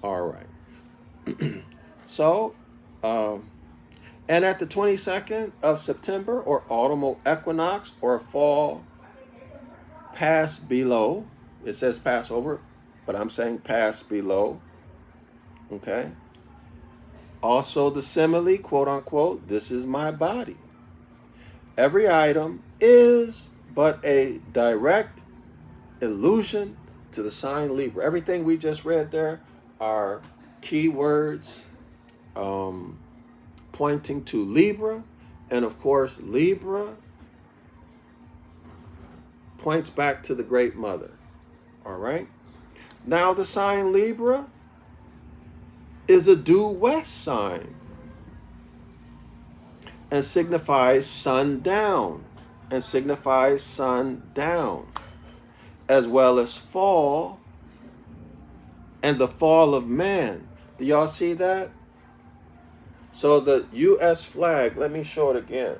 All right. So, and at the 22nd of September, or autumnal equinox, or fall pass below, it says Passover, but I'm saying pass below. Okay? Also the simile, quote unquote, this is my body. Every item is but a direct allusion to the sign Libra. Everything we just read there are keywords pointing to Libra. And of course, Libra points back to the Great Mother. All right? Now the sign Libra is a due west sign and signifies sundown, as well as fall and the fall of man. Do y'all see that? So the U.S. flag, let me show it again.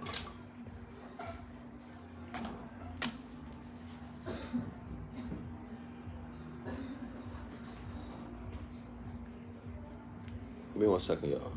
Give me 1 second, y'all.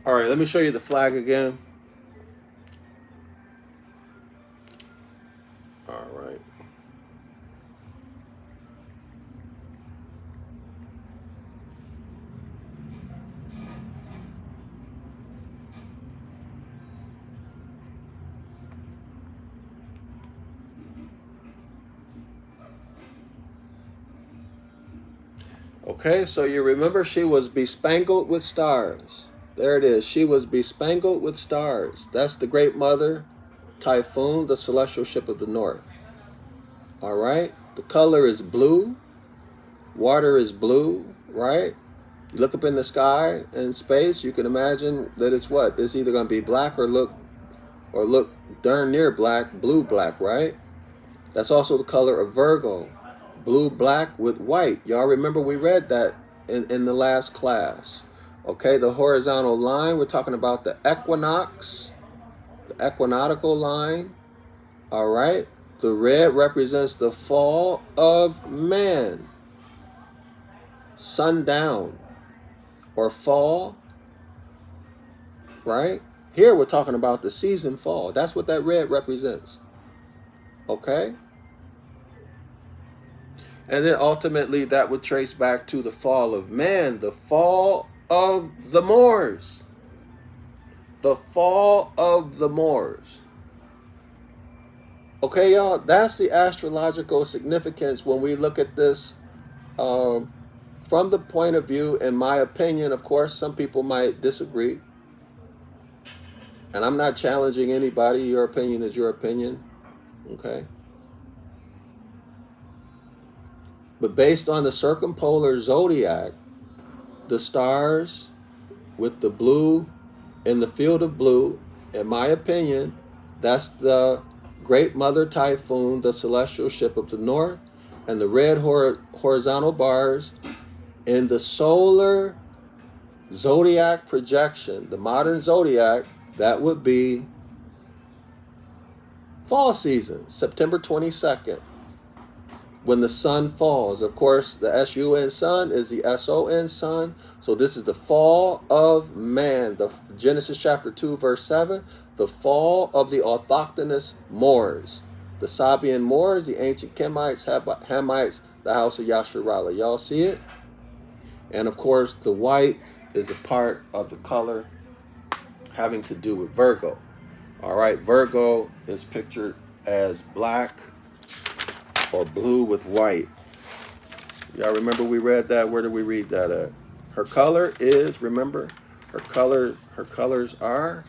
All right, let me show you the flag again. All right. Okay, so you remember she was bespangled with stars. There it is. She was bespangled with stars. That's the great mother, Typhoon, the celestial ship of the north. All right. The color is blue. Water is blue, right? You look up in the sky in space, you can imagine that it's what? It's either going to be black or look darn near black, blue black, right? That's also the color of Virgo. Blue black with white. Y'all remember we read that in the last class. Okay, the horizontal line, we're talking about the equinox, the equinoctial line. All right. The red represents the fall of man. Sundown or fall, right? Here we're talking about the season fall. That's what that red represents. Okay? And then ultimately that would trace back to the fall of man, the fall of the Moors. The fall of the Moors. Okay, y'all, that's the astrological significance when we look at this from the point of view, in my opinion. Of course, some people might disagree. And I'm not challenging anybody. Your opinion is your opinion. Okay? But based on the circumpolar zodiac, the stars with the blue in the field of blue, in my opinion, that's the great mother Typhoon, the celestial ship of the north, and the red horizontal bars in the solar zodiac projection, the modern zodiac, that would be fall season, September 22nd, when the sun falls. Of course, the S-U-N sun is the S-O-N sun. So this is the fall of man. The Genesis chapter 2, verse 7, the fall of the autochthonous Moors. The Sabian Moors, the ancient Kemites, Hamites, the house of Yasharala. Y'all see it? And of course, the white is a part of the color having to do with Virgo. All right, Virgo is pictured as black or blue with white. Y'all remember we read that? Where did we read that at? Her color is, remember, her colors are,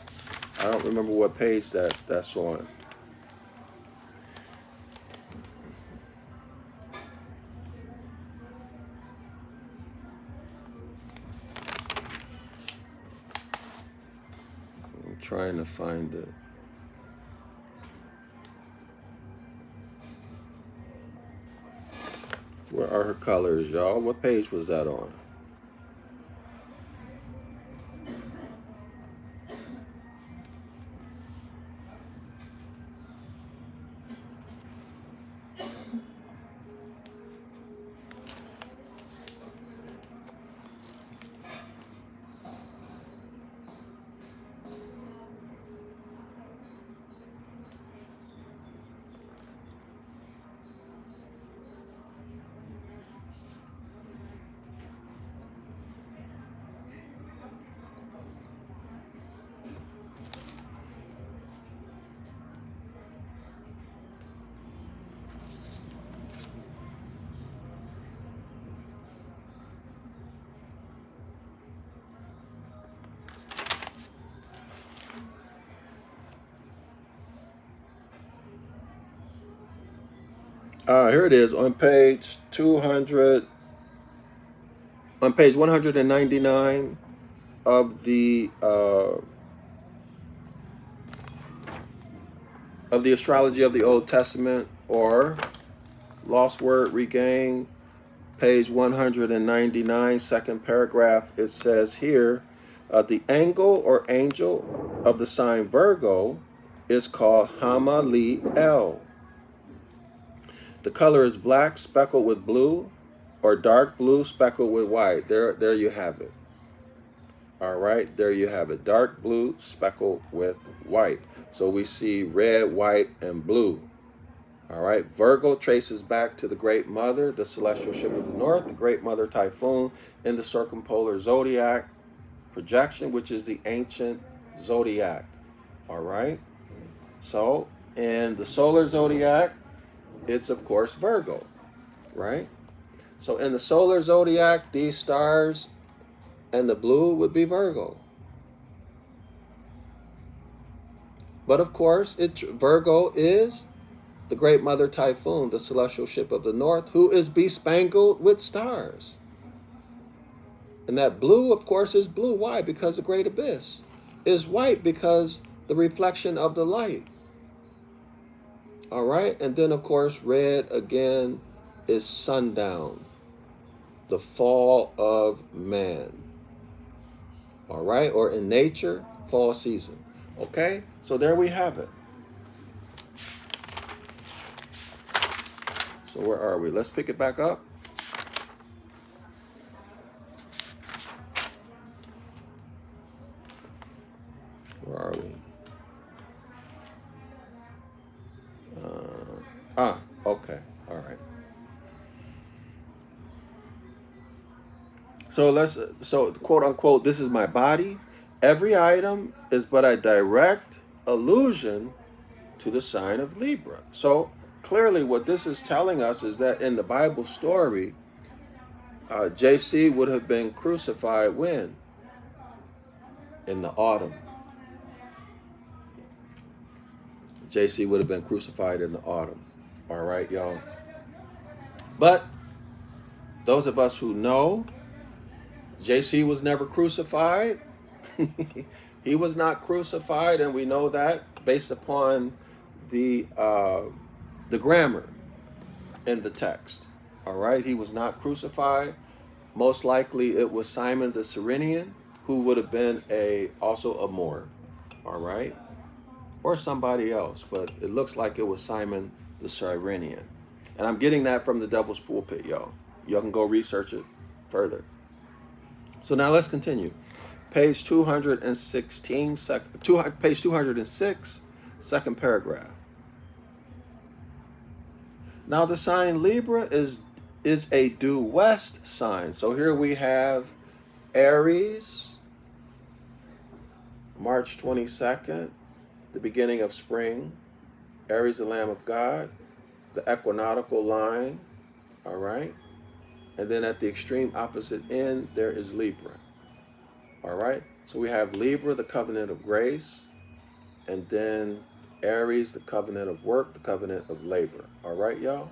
I don't remember what page that's on. I'm trying to find it. Where are her colors, y'all? What page was that on? Here it is on page 200, on page 199 of the Astrology of the Old Testament, or Lost Word Regained, page 199, second paragraph. It says here, the angle or angel of the sign Virgo is called Hamaliel. The color is black speckled with blue, or dark blue speckled with white. There you have it. All right, there you have it. Dark blue speckled with white. So we see red, white, and blue. All right, Virgo traces back to the Great Mother, the celestial ship of the north, the Great Mother Typhoon in the circumpolar zodiac projection, which is the ancient zodiac. All right, so in the solar zodiac, it's of course Virgo, right? So in the solar zodiac, these stars and the blue would be Virgo. But of course, Virgo is the Great Mother Typhoon, the celestial ship of the north, who is bespangled with stars. And that blue, of course, is blue. Why? Because the great abyss. Is white because the reflection of the light. All right? And then, of course, red again is sundown, the fall of man. All right? Or in nature, fall season. Okay? So there we have it. So where are we? Let's pick it back up. Where are we? Okay. All right. So quote unquote, this is my body. Every item is but a direct allusion to the sign of Libra. So clearly what this is telling us is that in the Bible story, JC would have been crucified when? In the autumn. JC would have been crucified in the autumn. All right, y'all. But those of us who know, JC was never crucified. He was not crucified, and we know that based upon the grammar in the text. All right, he was not crucified. Most likely, it was Simon the Cyrenian, who would have been also a Moor. All right, or somebody else, but it looks like it was Simon the Cyrenian. And I'm getting that from the Devil's Pulpit, y'all. Y'all can go research it further. So now let's continue. Page 216, page 206, second paragraph. Now the sign Libra is a due west sign. So here we have Aries, March 22nd, the beginning of spring. Aries, the Lamb of God, the equinoctial line, all right? And then at the extreme opposite end, there is Libra, all right? So we have Libra, the covenant of grace, and then Aries, the covenant of work, the covenant of labor, all right, y'all?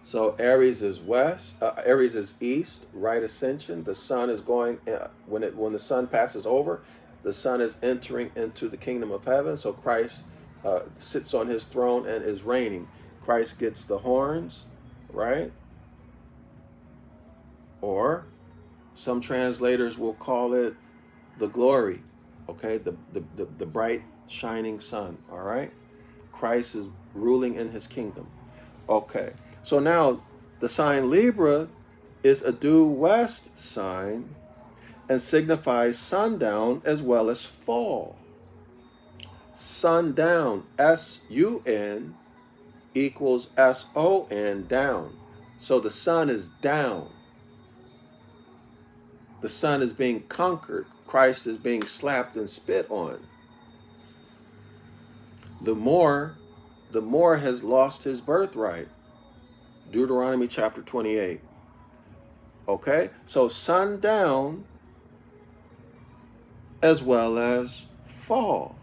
So Aries is west, Aries is east, right ascension. The sun is going, when the sun passes over, the sun is entering into the kingdom of heaven. So Christ sits on his throne and is reigning. Christ gets the horns, right? Or some translators will call it the glory, okay? The bright shining sun, all right? Christ is ruling in his kingdom. Okay, so now the sign Libra is a due west sign and signifies sundown as well as fall. Sundown, S-U-N equals S-O-N, down. So the sun is down. The sun is being conquered. Christ is being slapped and spit on. The Moor has lost his birthright. Deuteronomy chapter 28. Okay, so sundown as well as fall.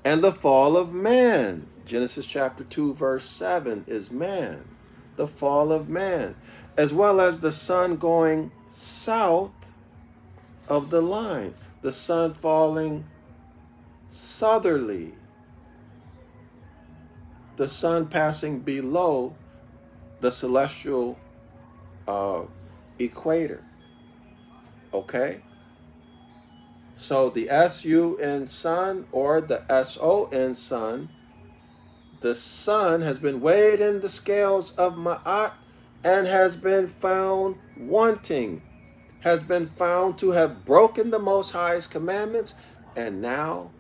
And the fall of man. Genesis chapter 2 verse 7 is man. The fall of man. As well as the sun going south of the line. The sun falling southerly. The sun passing below the celestial equator. Okay? So the S-U-N sun or the S-O-N sun, the sun has been weighed in the scales of Ma'at and has been found wanting. has been found to have broken the Most High's commandments, and now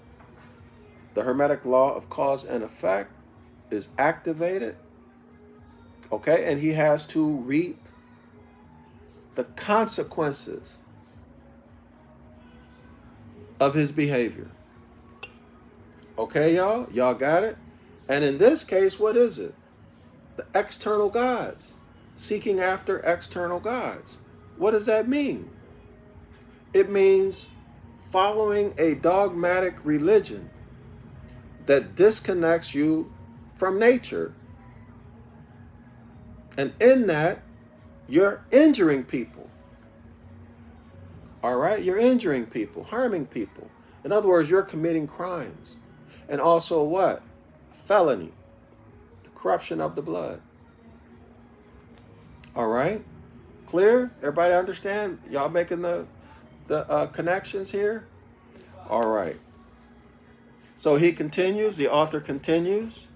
the Hermetic law of cause and effect is activated, okay, and he has to reap the consequences of his behavior. Okay, y'all? Y'all got it? And in this case, what is it? The external gods. Seeking after external gods. What does that mean? It means following a dogmatic religion that disconnects you from nature. And in that, you're injuring people. All right? You're injuring people, harming people. In other words, you're committing crimes. And also what? Felony. The corruption of the blood. All right? Clear? Everybody understand? Y'all making the connections here? All right. So he continues, the author continues,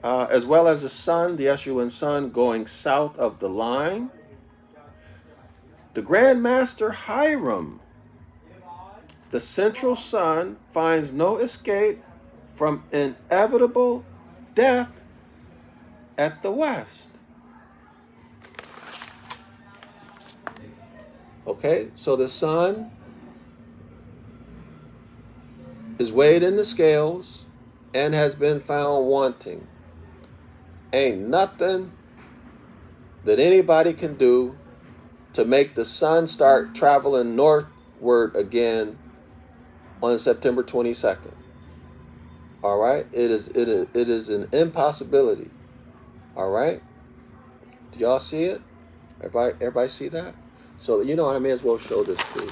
as well as the sun, the Eschuan sun, going south of the line. The Grand Master Hiram, the central sun, finds no escape from inevitable death at the west. Okay, so the sun is weighed in the scales and has been found wanting. Ain't nothing that anybody can do to make the sun start traveling northward again on September 22nd. All right? It is an impossibility. All right? Do y'all see it? Everybody see that? So, you know what, I may as well show this too.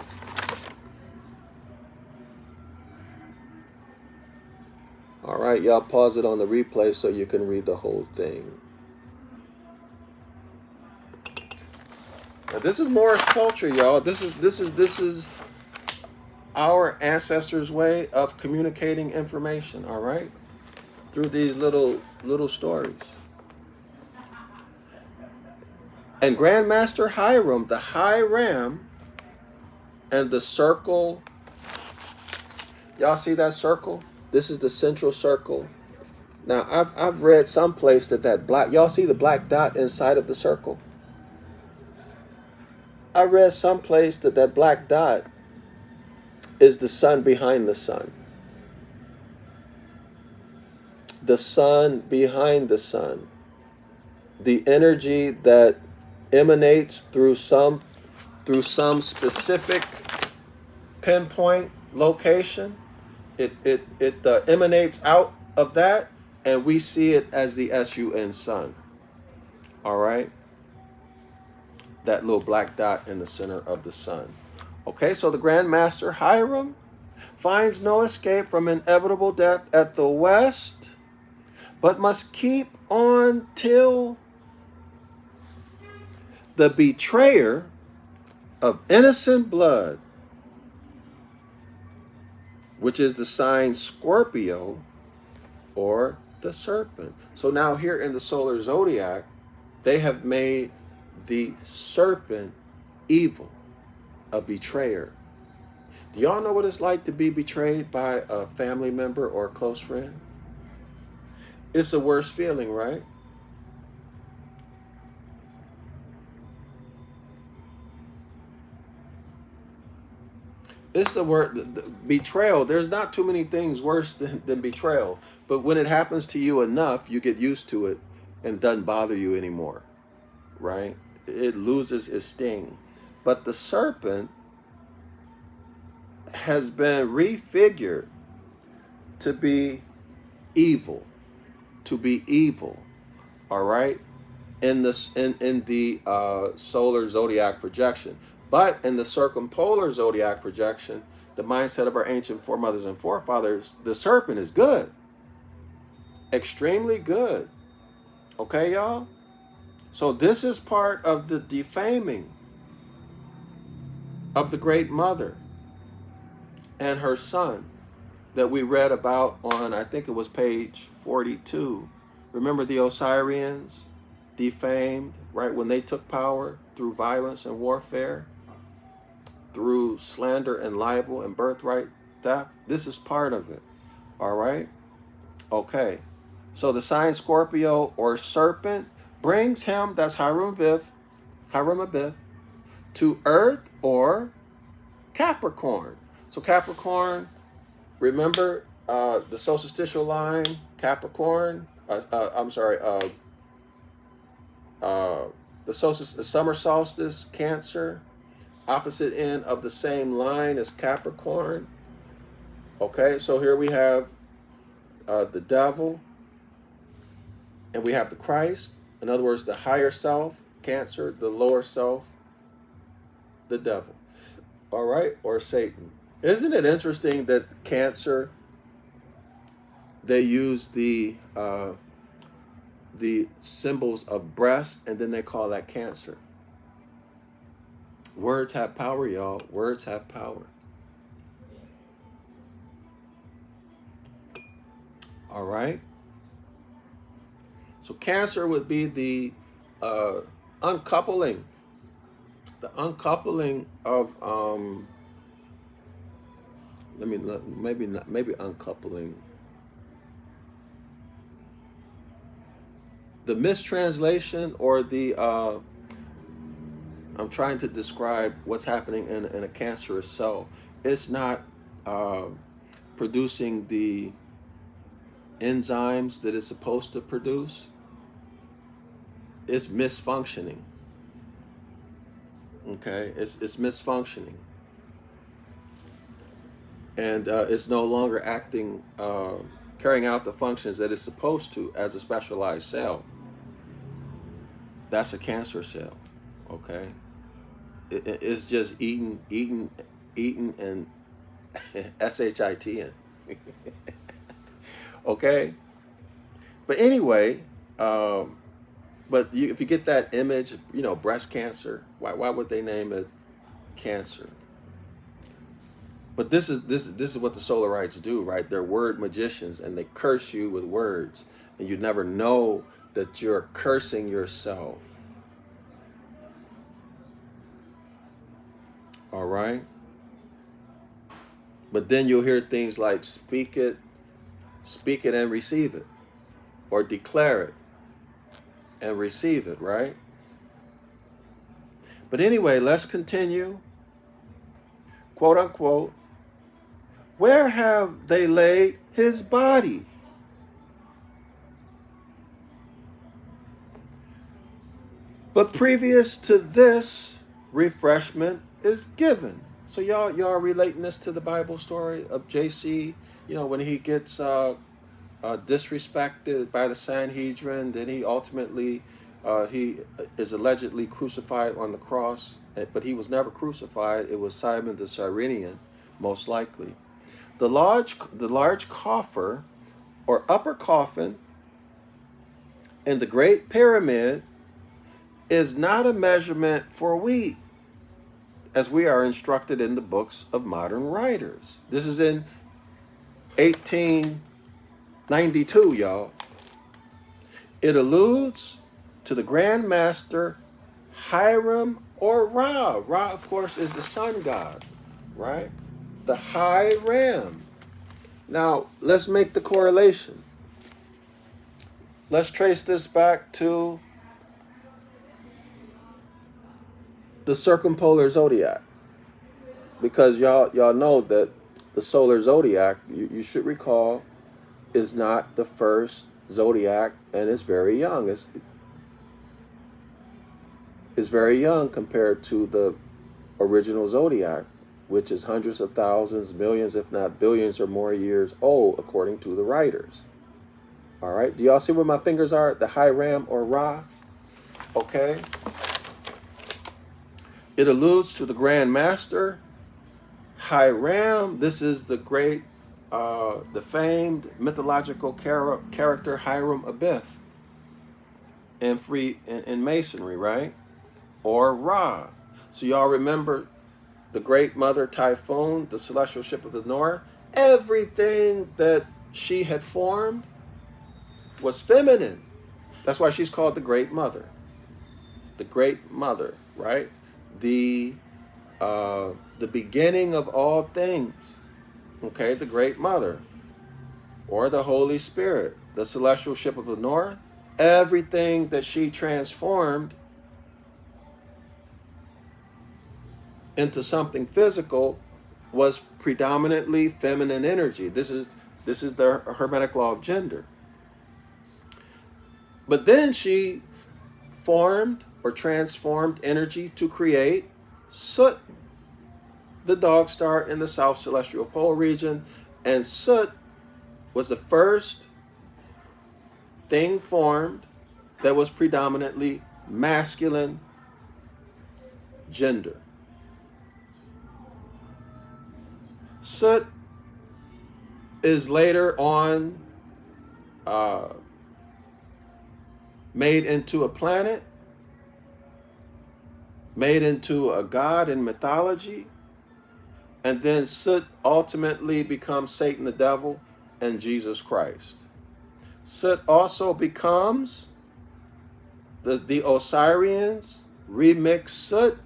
All right, y'all pause it on the replay so you can read the whole thing. Now, this is Moorish culture, y'all. This is our ancestors' way of communicating information, all right? Through these little stories. And Grandmaster Hiram, the high ram, and the circle. Y'all see that circle? This is the central circle. Now, I've read someplace that black, y'all see the black dot inside of the circle? I read someplace that black dot is the sun behind the sun. The sun behind the sun. The energy that emanates through some specific pinpoint location. It emanates out of that, and we see it as the SUN sun. All right? That little black dot in the center of the sun. Okay, so the Grand Master Hiram finds no escape from inevitable death at the west, but must keep on till the betrayer of innocent blood, which is the sign Scorpio or the serpent. So now here in the solar zodiac, they have made the serpent evil, a betrayer. Do y'all know what it's like to be betrayed by a family member or a close friend? It's the worst feeling, right? It's the word betrayal. There's not too many things worse than betrayal. But when it happens to you enough, you get used to it and it doesn't bother you anymore, right? It loses its sting. But the serpent has been refigured to be evil, all right, in the solar zodiac projection. But in the circumpolar zodiac projection, the mindset of our ancient foremothers and forefathers, the serpent is good, extremely good. Okay, y'all? So this is part of the defaming of the Great Mother and her son that we read about on, I think it was page 42. Remember the Osirians defamed, right, when they took power through violence and warfare? through slander and libel and birthright theft. This is part of it. All right? Okay. So the sign Scorpio or serpent brings him, that's Hiram Abiff, to Earth or Capricorn. So Capricorn, remember the solstitial line, Capricorn, the summer solstice, Cancer, opposite end of the same line is Capricorn. Okay, so here we have the devil, and we have the Christ. In other words, the higher self, Cancer, the lower self, the devil. All right, or Satan. Isn't it interesting that Cancer, they use the symbols of breast, and then they call that Cancer. Words have power, y'all. Words have power. All right. So Cancer would be the uncoupling, of maybe uncoupling. The mistranslation or the I'm trying to describe what's happening in a cancerous cell. It's not producing the enzymes that it's supposed to produce. It's misfunctioning. Okay, it's misfunctioning, and it's no longer acting, carrying out the functions that it's supposed to as a specialized cell. That's a cancer cell. Okay, it's just eating, and shit. Okay, but anyway, but if you get that image, breast cancer. Why would they name it cancer? But this is what the Solarites do, right? They're word magicians, and they curse you with words, and you never know that you're cursing yourself. All right. But then you'll hear things like speak it and receive it, or declare it and receive it, right? But anyway, let's continue. Quote unquote, where have they laid his body? But previous to this, refreshment is given. So y'all relating this to the Bible story of JC, when he gets disrespected by the Sanhedrin, then he ultimately he is allegedly crucified on the cross, but he was never crucified. It was Simon the Cyrenian, most likely. The large coffer or upper coffin in the Great Pyramid is not a measurement for wheat, as we are instructed in the books of modern writers. This is in 1892, y'all. It alludes to the Grand Master Hiram or Ra. Ra, of course, is the sun god, right? The High Ram. Now, let's make the correlation. Let's trace this back to the circumpolar zodiac, because y'all know that the solar zodiac, you should recall, is not the first zodiac, and it's very young. It's very young compared to the original zodiac, which is hundreds of thousands, millions, if not billions or more years old, according to the writers. All right, do y'all see where my fingers are? The High Ram or Ra. Okay. It alludes to the Grand Master Hiram. This is the great, the famed mythological character Hiram Abiff in Masonry, right? Or Ra. So y'all remember the great mother Typhoon, the celestial ship of the north? Everything that she had formed was feminine. That's why she's called the Great Mother. The Great Mother, right? The the beginning of all things, okay, the Great Mother, or the Holy Spirit, the celestial ship of the north, everything that she transformed into something physical was predominantly feminine energy. This is the Hermetic law of gender. But then she formed or transformed energy to create Soot, the dog star in the South Celestial Pole region, and Soot was the first thing formed that was predominantly masculine gender. Soot is later on made into a planet, made into a god in mythology, and then Soot ultimately becomes Satan the devil and Jesus Christ. Soot also becomes the Osirians remix Soot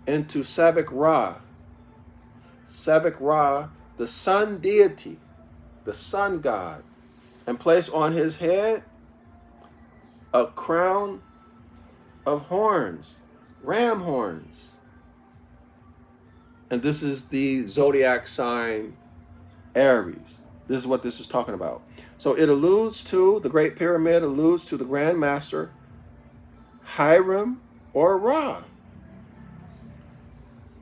into Sevek Ra. Sevek Ra, the sun deity, the sun god, and place on his head a crown of horns, ram horns. And this is the zodiac sign Aries. This is what this is talking about. So it alludes to, the Great Pyramid alludes to the Grand Master, Hiram or Ra.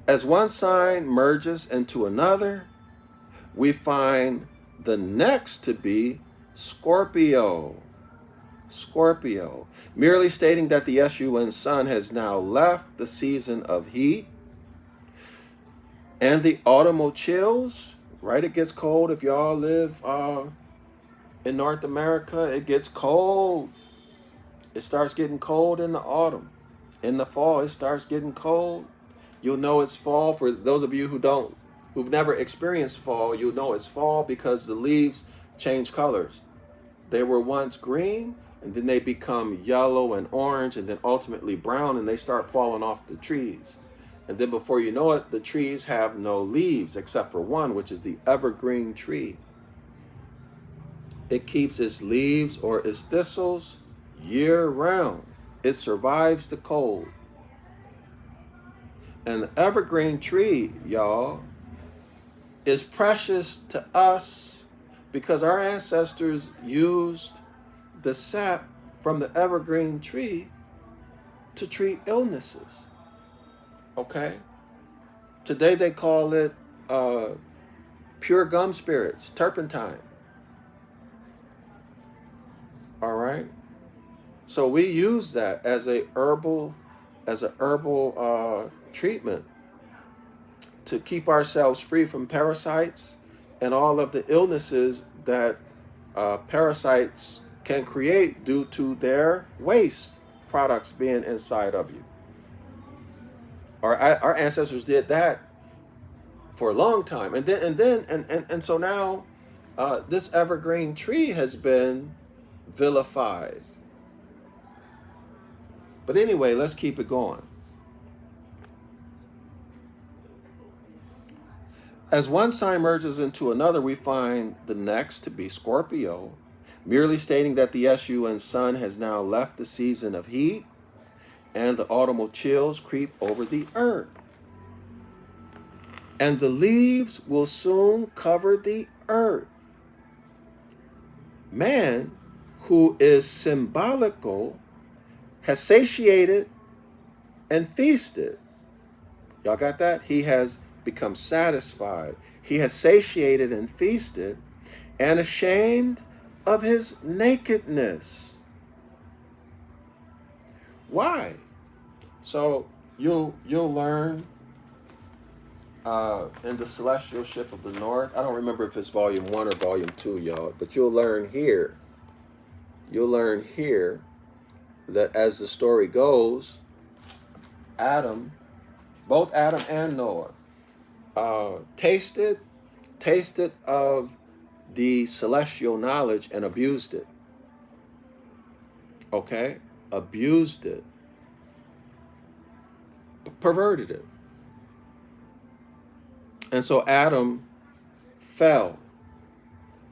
As one sign merges into another, we find the next to be Scorpio. Scorpio, merely stating that the SUN sun has now left the season of heat and the autumnal chills, right? It gets cold. If y'all live in North America, it gets cold. It starts getting cold in the autumn. In the fall, it starts getting cold. You'll know it's fall. For those of you who've never experienced fall, you'll know it's fall because the leaves change colors. They were once green, and then they become yellow and orange, and then ultimately brown, and they start falling off the trees. And then before you know it, the trees have no leaves except for one, which is the evergreen tree. It keeps its leaves or its thistles year round. It survives the cold. And the evergreen tree, y'all, is precious to us because our ancestors used the sap from the evergreen tree to treat illnesses. Okay? Today they call it pure gum spirits, turpentine. All right? So we use that as a herbal treatment to keep ourselves free from parasites and all of the illnesses that parasites can create due to their waste products being inside of you. Our ancestors did that for a long time, and so now this evergreen tree has been vilified. But anyway, let's keep it going. As one sign merges into another, we find the next to be Scorpio, merely stating that the SUN sun has now left the season of heat and the autumnal chills creep over the earth. And the leaves will soon cover the earth. Man, who is symbolical, has satiated and feasted. Y'all got that? He has become satisfied. He has satiated and feasted and ashamed of his nakedness. Why? So you'll learn in the Celestial Ship of the North. I don't remember if it's volume 1 or volume 2, y'all, but you'll learn here. You'll learn here that as the story goes, both Adam and Noah, tasted of the celestial knowledge and abused it. Okay? Abused it. Perverted it. And so Adam fell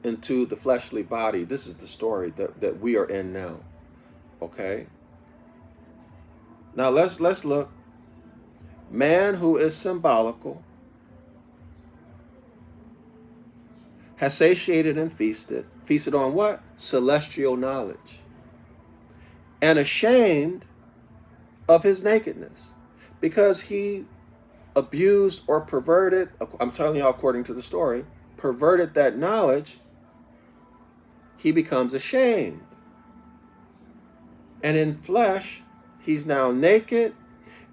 into the fleshly body. This is the story that we are in now. Okay. Now let's look. Man, who is symbolical, has satiated and feasted. Feasted on what? Celestial knowledge. And ashamed of his nakedness, because he abused or perverted, I'm telling you according to the story, perverted that knowledge, he becomes ashamed. And in flesh, he's now naked,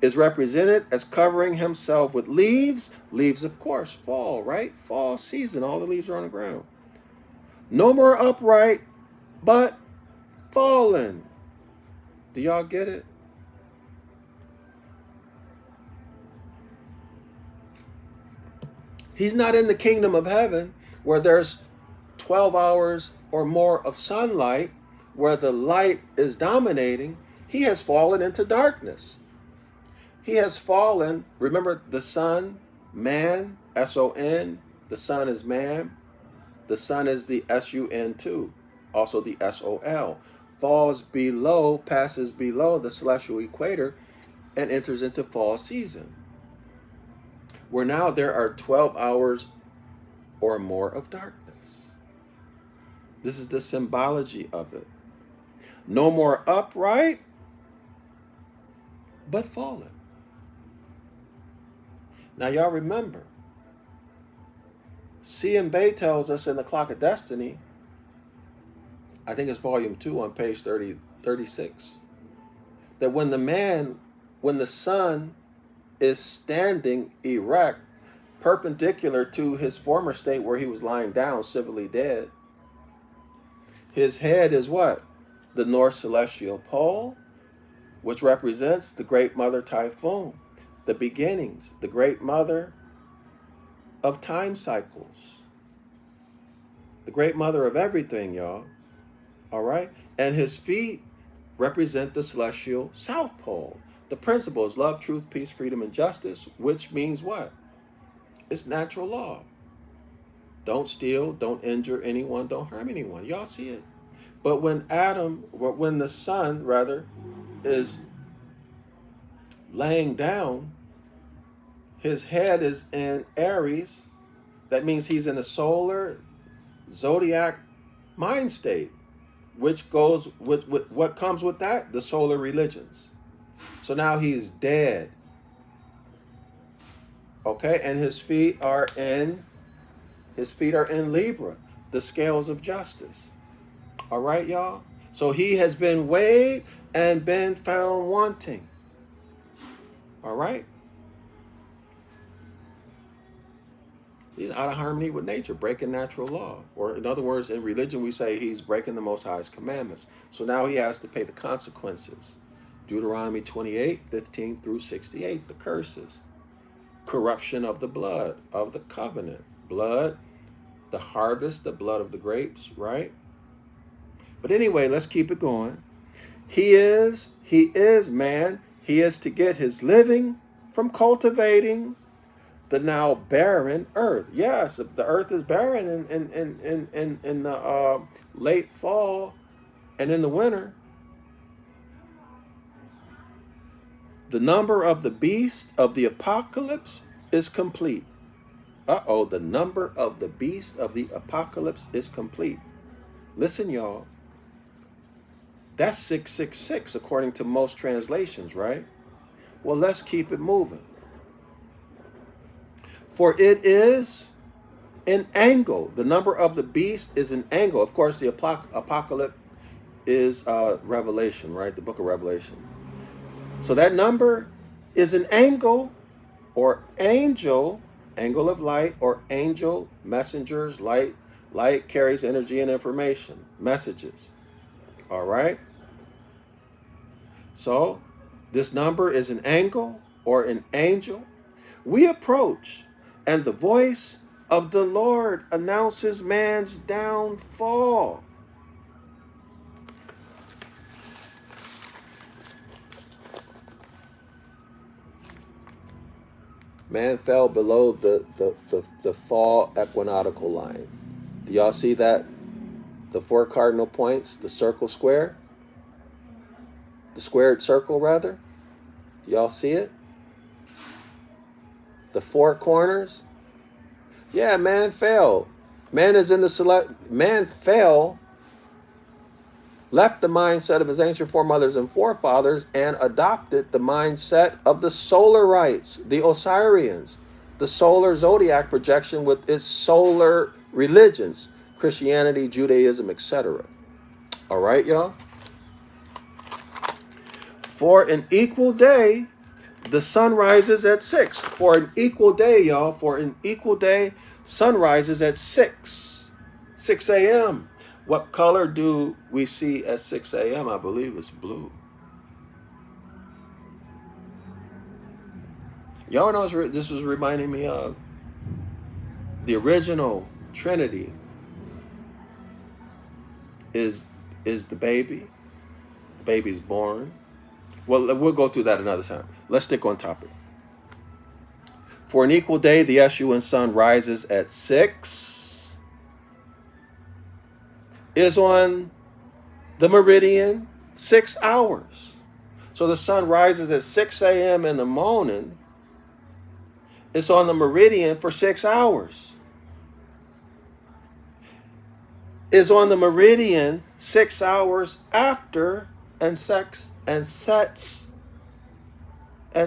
is represented as covering himself with leaves. Leaves, of course, fall, right? Fall season, all the leaves are on the ground. No more upright, but fallen. Do y'all get it? He's not in the kingdom of heaven where there's 12 hours or more of sunlight, where the light is dominating. He has fallen into darkness. He has fallen. Remember the sun, man, S-O-N. The sun is man. The sun is the S-U-N too. Also the S-O-L. Falls below, passes below the celestial equator and enters into fall season, where now there are 12 hours or more of darkness. This is the symbology of it. No more upright, but fallen. Now y'all remember, C. and Bay tells us in the Clock of Destiny, I think it's volume 2 on page 36, that when the sun is standing erect, perpendicular to his former state where he was lying down, civilly dead, his head is what? The North Celestial Pole, which represents the Great Mother Typhoon, the beginnings, the Great Mother of time cycles, the Great Mother of everything, y'all. All right? And his feet represent the Celestial South Pole. The principles, love, truth, peace, freedom, and justice, which means what? It's natural law. Don't steal, don't injure anyone, don't harm anyone. Y'all see it. But when the sun, rather, is laying down, his head is in Aries. That means he's in a solar Zodiac mind state, which goes with what comes with that? The solar religions. So now he's dead. Okay, and his feet are in Libra, the scales of justice. All right, y'all? So he has been weighed and been found wanting. All right? He's out of harmony with nature, breaking natural law. Or in other words, in religion, we say he's breaking the Most High's commandments. So now he has to pay the consequences. Deuteronomy 28, 15 through 68, the curses. Corruption of the blood, of the covenant. Blood, the harvest, the blood of the grapes, right? But anyway, let's keep it going. He is man. He is to get his living from cultivating the now barren earth. Yes, the earth is barren in the late fall and in the winter. The number of the beast of the apocalypse is complete. The number of the beast of the apocalypse is complete. Listen, y'all. That's 666 according to most translations, right? Well, let's keep it moving. For it is an angle. The number of the beast is an angle. Of course, the apocalypse is Revelation, right? The book of Revelation. So that number is an angle or angel, angle of light, or angel, messengers, light. Light carries energy and information, messages. All right? So this number is an angle or an angel. We approach, and the voice of the Lord announces man's downfall. Man fell below the fall equinoctial line. Do y'all see that? The 4 cardinal points, the circle square, the squared circle rather. Do y'all see it? The 4 corners. Yeah, man fell. Man is in the select. Man fell, left the mindset of his ancient foremothers and forefathers, and adopted the mindset of the solar rites, the Osirians, the solar zodiac projection with its solar religions, Christianity, Judaism, etc. All right, y'all? For an equal day, the sun rises at 6. For an equal day, y'all, for an equal day, sun rises at 6 a.m. What color do we see at 6 a.m.? I believe it's blue. Y'all know this is reminding me of the original Trinity is the baby. The baby's born. Well, we'll go through that another time. Let's stick on topic. For an equal day, the Escheat sun rises at 6. Is on the meridian 6 hours. So the sun rises at 6 a.m. in the morning. It's on the meridian for 6 hours. Is on the meridian 6 hours after and sets at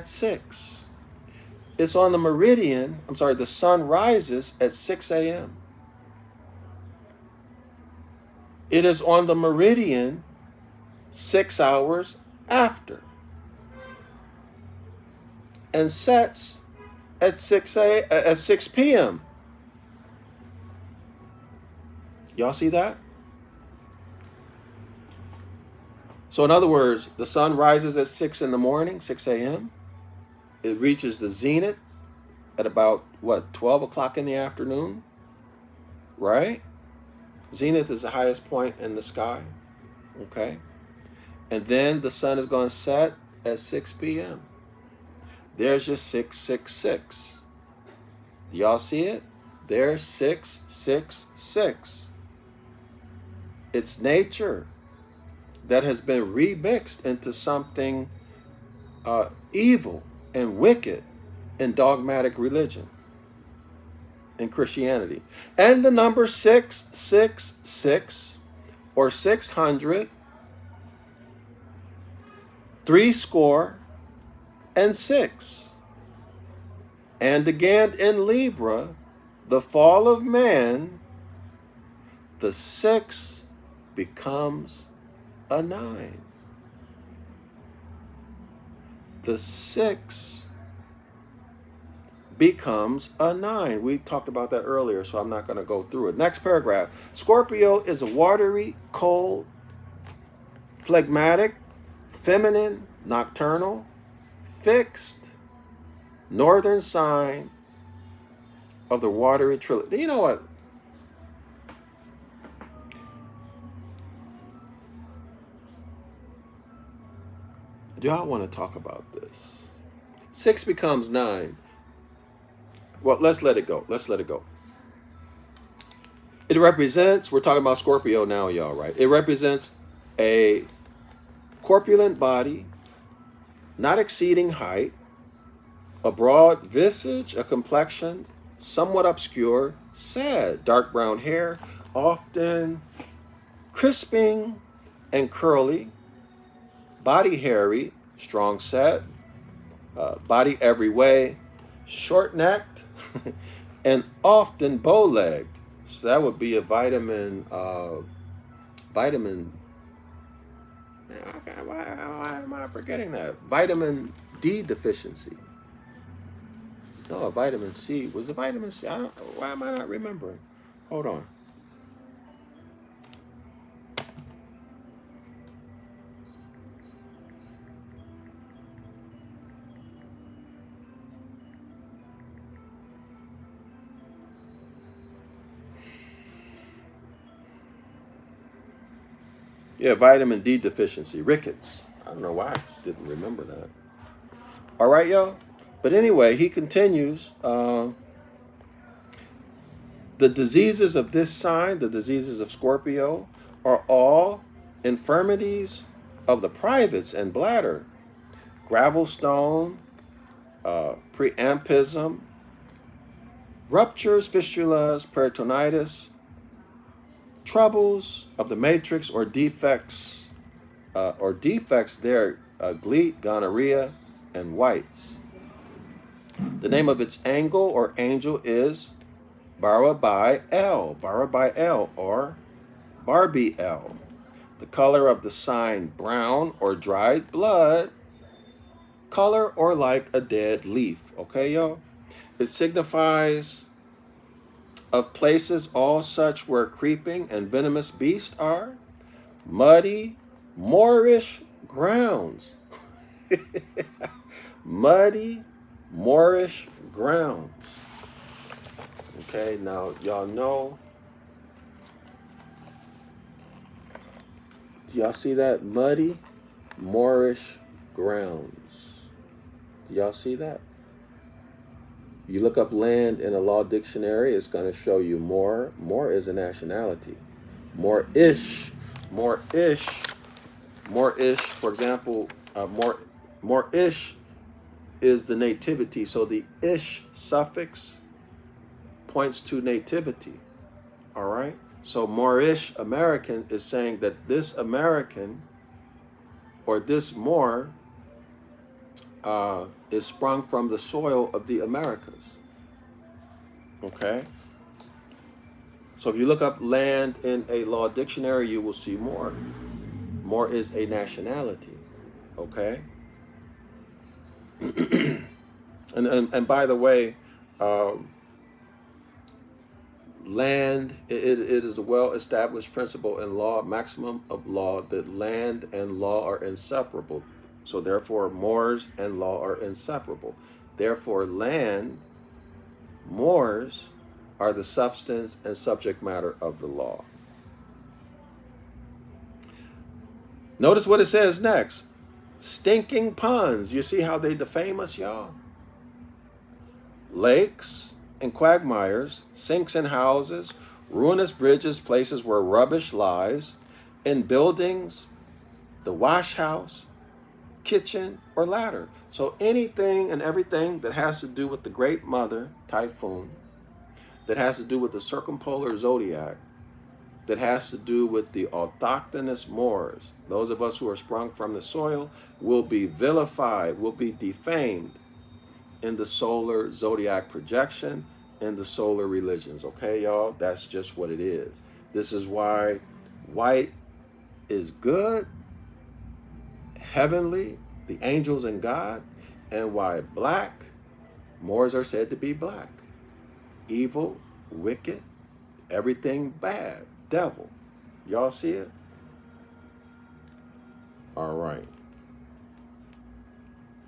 6. It's on the meridian, the sun rises at 6 a.m. It is on the meridian 6 hours after and sets at 6 p.m. Y'all see that? So in other words, the sun rises at 6 in the morning, 6 a.m. It reaches the zenith at about, 12 o'clock in the afternoon, right? Zenith is the highest point in the sky, okay? And then the sun is going to set at 6 p.m. There's your 666. Do y'all see it? There's 666. It's nature that has been remixed into something evil and wicked in dogmatic religion in Christianity. And the number 666 or 600, 6. And again in Libra, the fall of man, the 6 becomes a 9. The 6 becomes a 9. We talked about that earlier, so I'm not going to go through it. Next paragraph. Scorpio is a watery, cold, phlegmatic, feminine, nocturnal, fixed, northern sign of the watery trilogy. You know what? Do y'all want to talk about this? 6 becomes 9. Well, let's let it go. It represents, we're talking about Scorpio now, y'all, right? It represents a corpulent body, not exceeding height, a broad visage, a complexion, somewhat obscure, sad, dark brown hair, often crisping and curly, body hairy, strong set, body every way, short-necked, and often bow-legged. So that would be a vitamin. Why am I forgetting that? Vitamin D deficiency. No, a vitamin C. Was it vitamin C? Why am I not remembering? Hold on. Yeah, vitamin D deficiency, rickets. I don't know why I didn't remember that. All right, y'all. But anyway, he continues. The diseases of this sign, the diseases of Scorpio, are all infirmities of the privates and bladder, gravel stone, preampism, ruptures, fistulas, peritonitis, troubles of the matrix or defects there, gleat, gonorrhea, and whites. The name of its angle or angel is Darrell-El, or Barbiel. The color of the sign brown or dried blood, color or like a dead leaf. Okay, y'all? It signifies of places all such where creeping and venomous beasts are, muddy, moorish grounds. Muddy, moorish grounds. Okay, now y'all know. Do y'all see that? Muddy, moorish grounds. Do y'all see that? You look up land in a law dictionary, it's going to show you more. More is a nationality. More-ish. More-ish. More-ish, for example, more-ish is the nativity. So the ish suffix points to nativity. All right? So Moorish American is saying that this American or this Moor is sprung from the soil of the Americas. Okay? So if you look up land in a law dictionary, you will see Moor. Moor is a nationality. Okay? and by the way, land, it is a well-established principle in law, maximum of law, that land and law are inseparable. So therefore, Moors and law are inseparable. Therefore, land, Moors, are the substance and subject matter of the law. Notice what it says next. Stinking ponds. You see how they defame us, y'all? Lakes and quagmires, sinks in houses, ruinous bridges, places where rubbish lies, in buildings, the wash house, kitchen, or ladder. So anything and everything that has to do with the Great Mother, Typhoon, that has to do with the circumpolar zodiac, that has to do with the autochthonous Moors, those of us who are sprung from the soil, will be vilified, will be defamed in the solar zodiac projection, in the solar religions. Okay, y'all? That's just what it is. This is why white is good, heavenly, the angels and God, and why black, Moors are said to be black. Evil, wicked, everything bad, devil. Y'all see it? All right.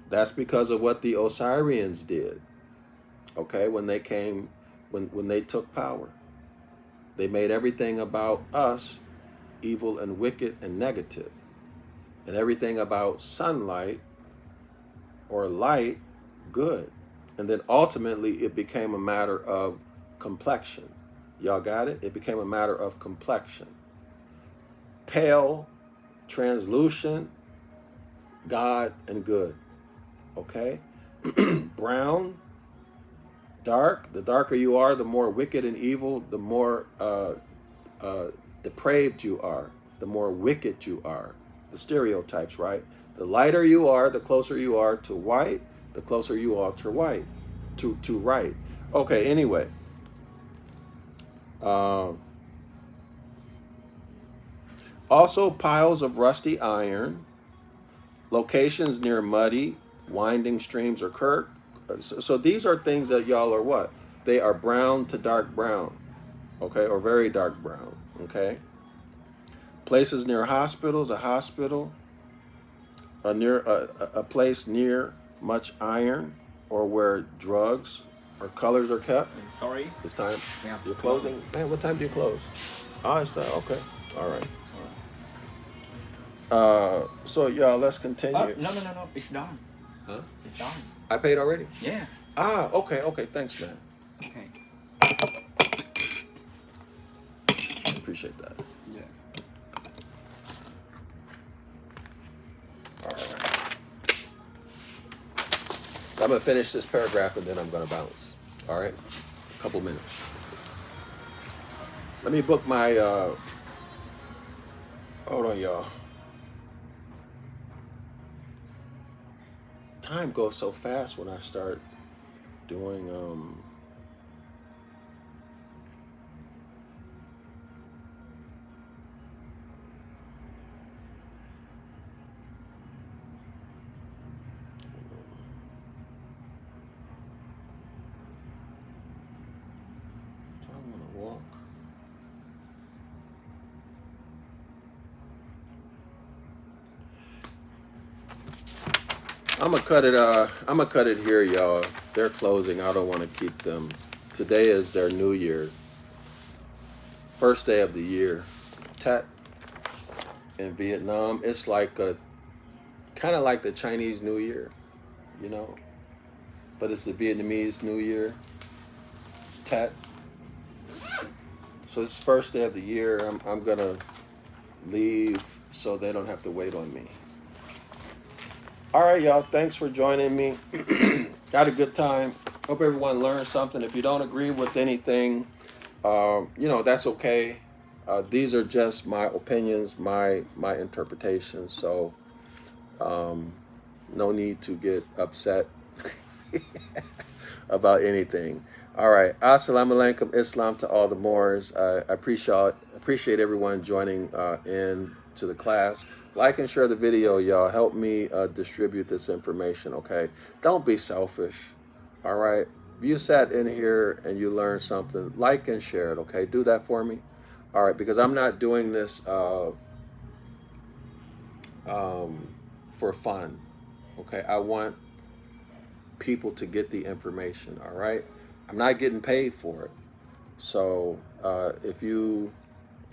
That's because of what the Osirians did. Okay, when they came, when they took power. They made everything about us evil and wicked and negative. And everything about sunlight or light good. And then ultimately it became a matter of complexion. Y'all got it? It became a matter of complexion. Pale, translucent, God and good. Okay? Brown, dark. The darker you are, the more wicked and evil, the more depraved you are, the more wicked you are. The stereotypes, right? The lighter you are, the closer you are to white, the closer you are to white, to right. Okay, anyway. Also piles of rusty iron, locations near muddy, winding streams or kirk. So these are things that y'all are what? They are brown to dark brown, okay, or very dark brown, okay? Places near hospitals, a hospital, a place near much iron, or where drugs or colors are kept. Sorry. It's time. Yeah. You're closing? Man, what time do you close? Oh, it's okay. All right. So y'all, let's continue. No. It's done. Huh? It's done. I paid already? Yeah. Ah, okay, okay. Thanks, man. Okay. Appreciate that. Yeah. All right. So I'm going to finish this paragraph and then I'm going to bounce. All right? A couple minutes. Let me book my, hold on, y'all. Time goes so fast when I start doing, walk. I'm gonna cut it here, y'all. They're closing. I don't want to keep them. Today is their new year. First day of the year. Tet in Vietnam. It's like a kind of like the Chinese New Year, you know. But it's the Vietnamese New Year. Tet. So this first day of the year, I'm gonna leave so they don't have to wait on me. All right, y'all. Thanks for joining me. Had a good time. Hope everyone learned something. If you don't agree with anything, you know, that's okay. These are just my opinions, my interpretations. So, no need to get upset about anything. All right. Assalamu alaikum, Islam to all the Moors. I appreciate everyone joining in to the class. Like and share the video, y'all. Help me distribute this information, okay? Don't be selfish, all right? If you sat in here and you learned something, like and share it, okay? Do that for me, all right? Because I'm not doing this for fun, okay? I want people to get the information, all right? I'm not getting paid for it. So if you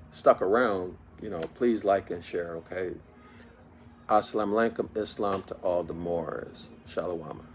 stuck around, you know, please like and share, okay? Assalamu alaikum, Islam to all the Moors. Shalom.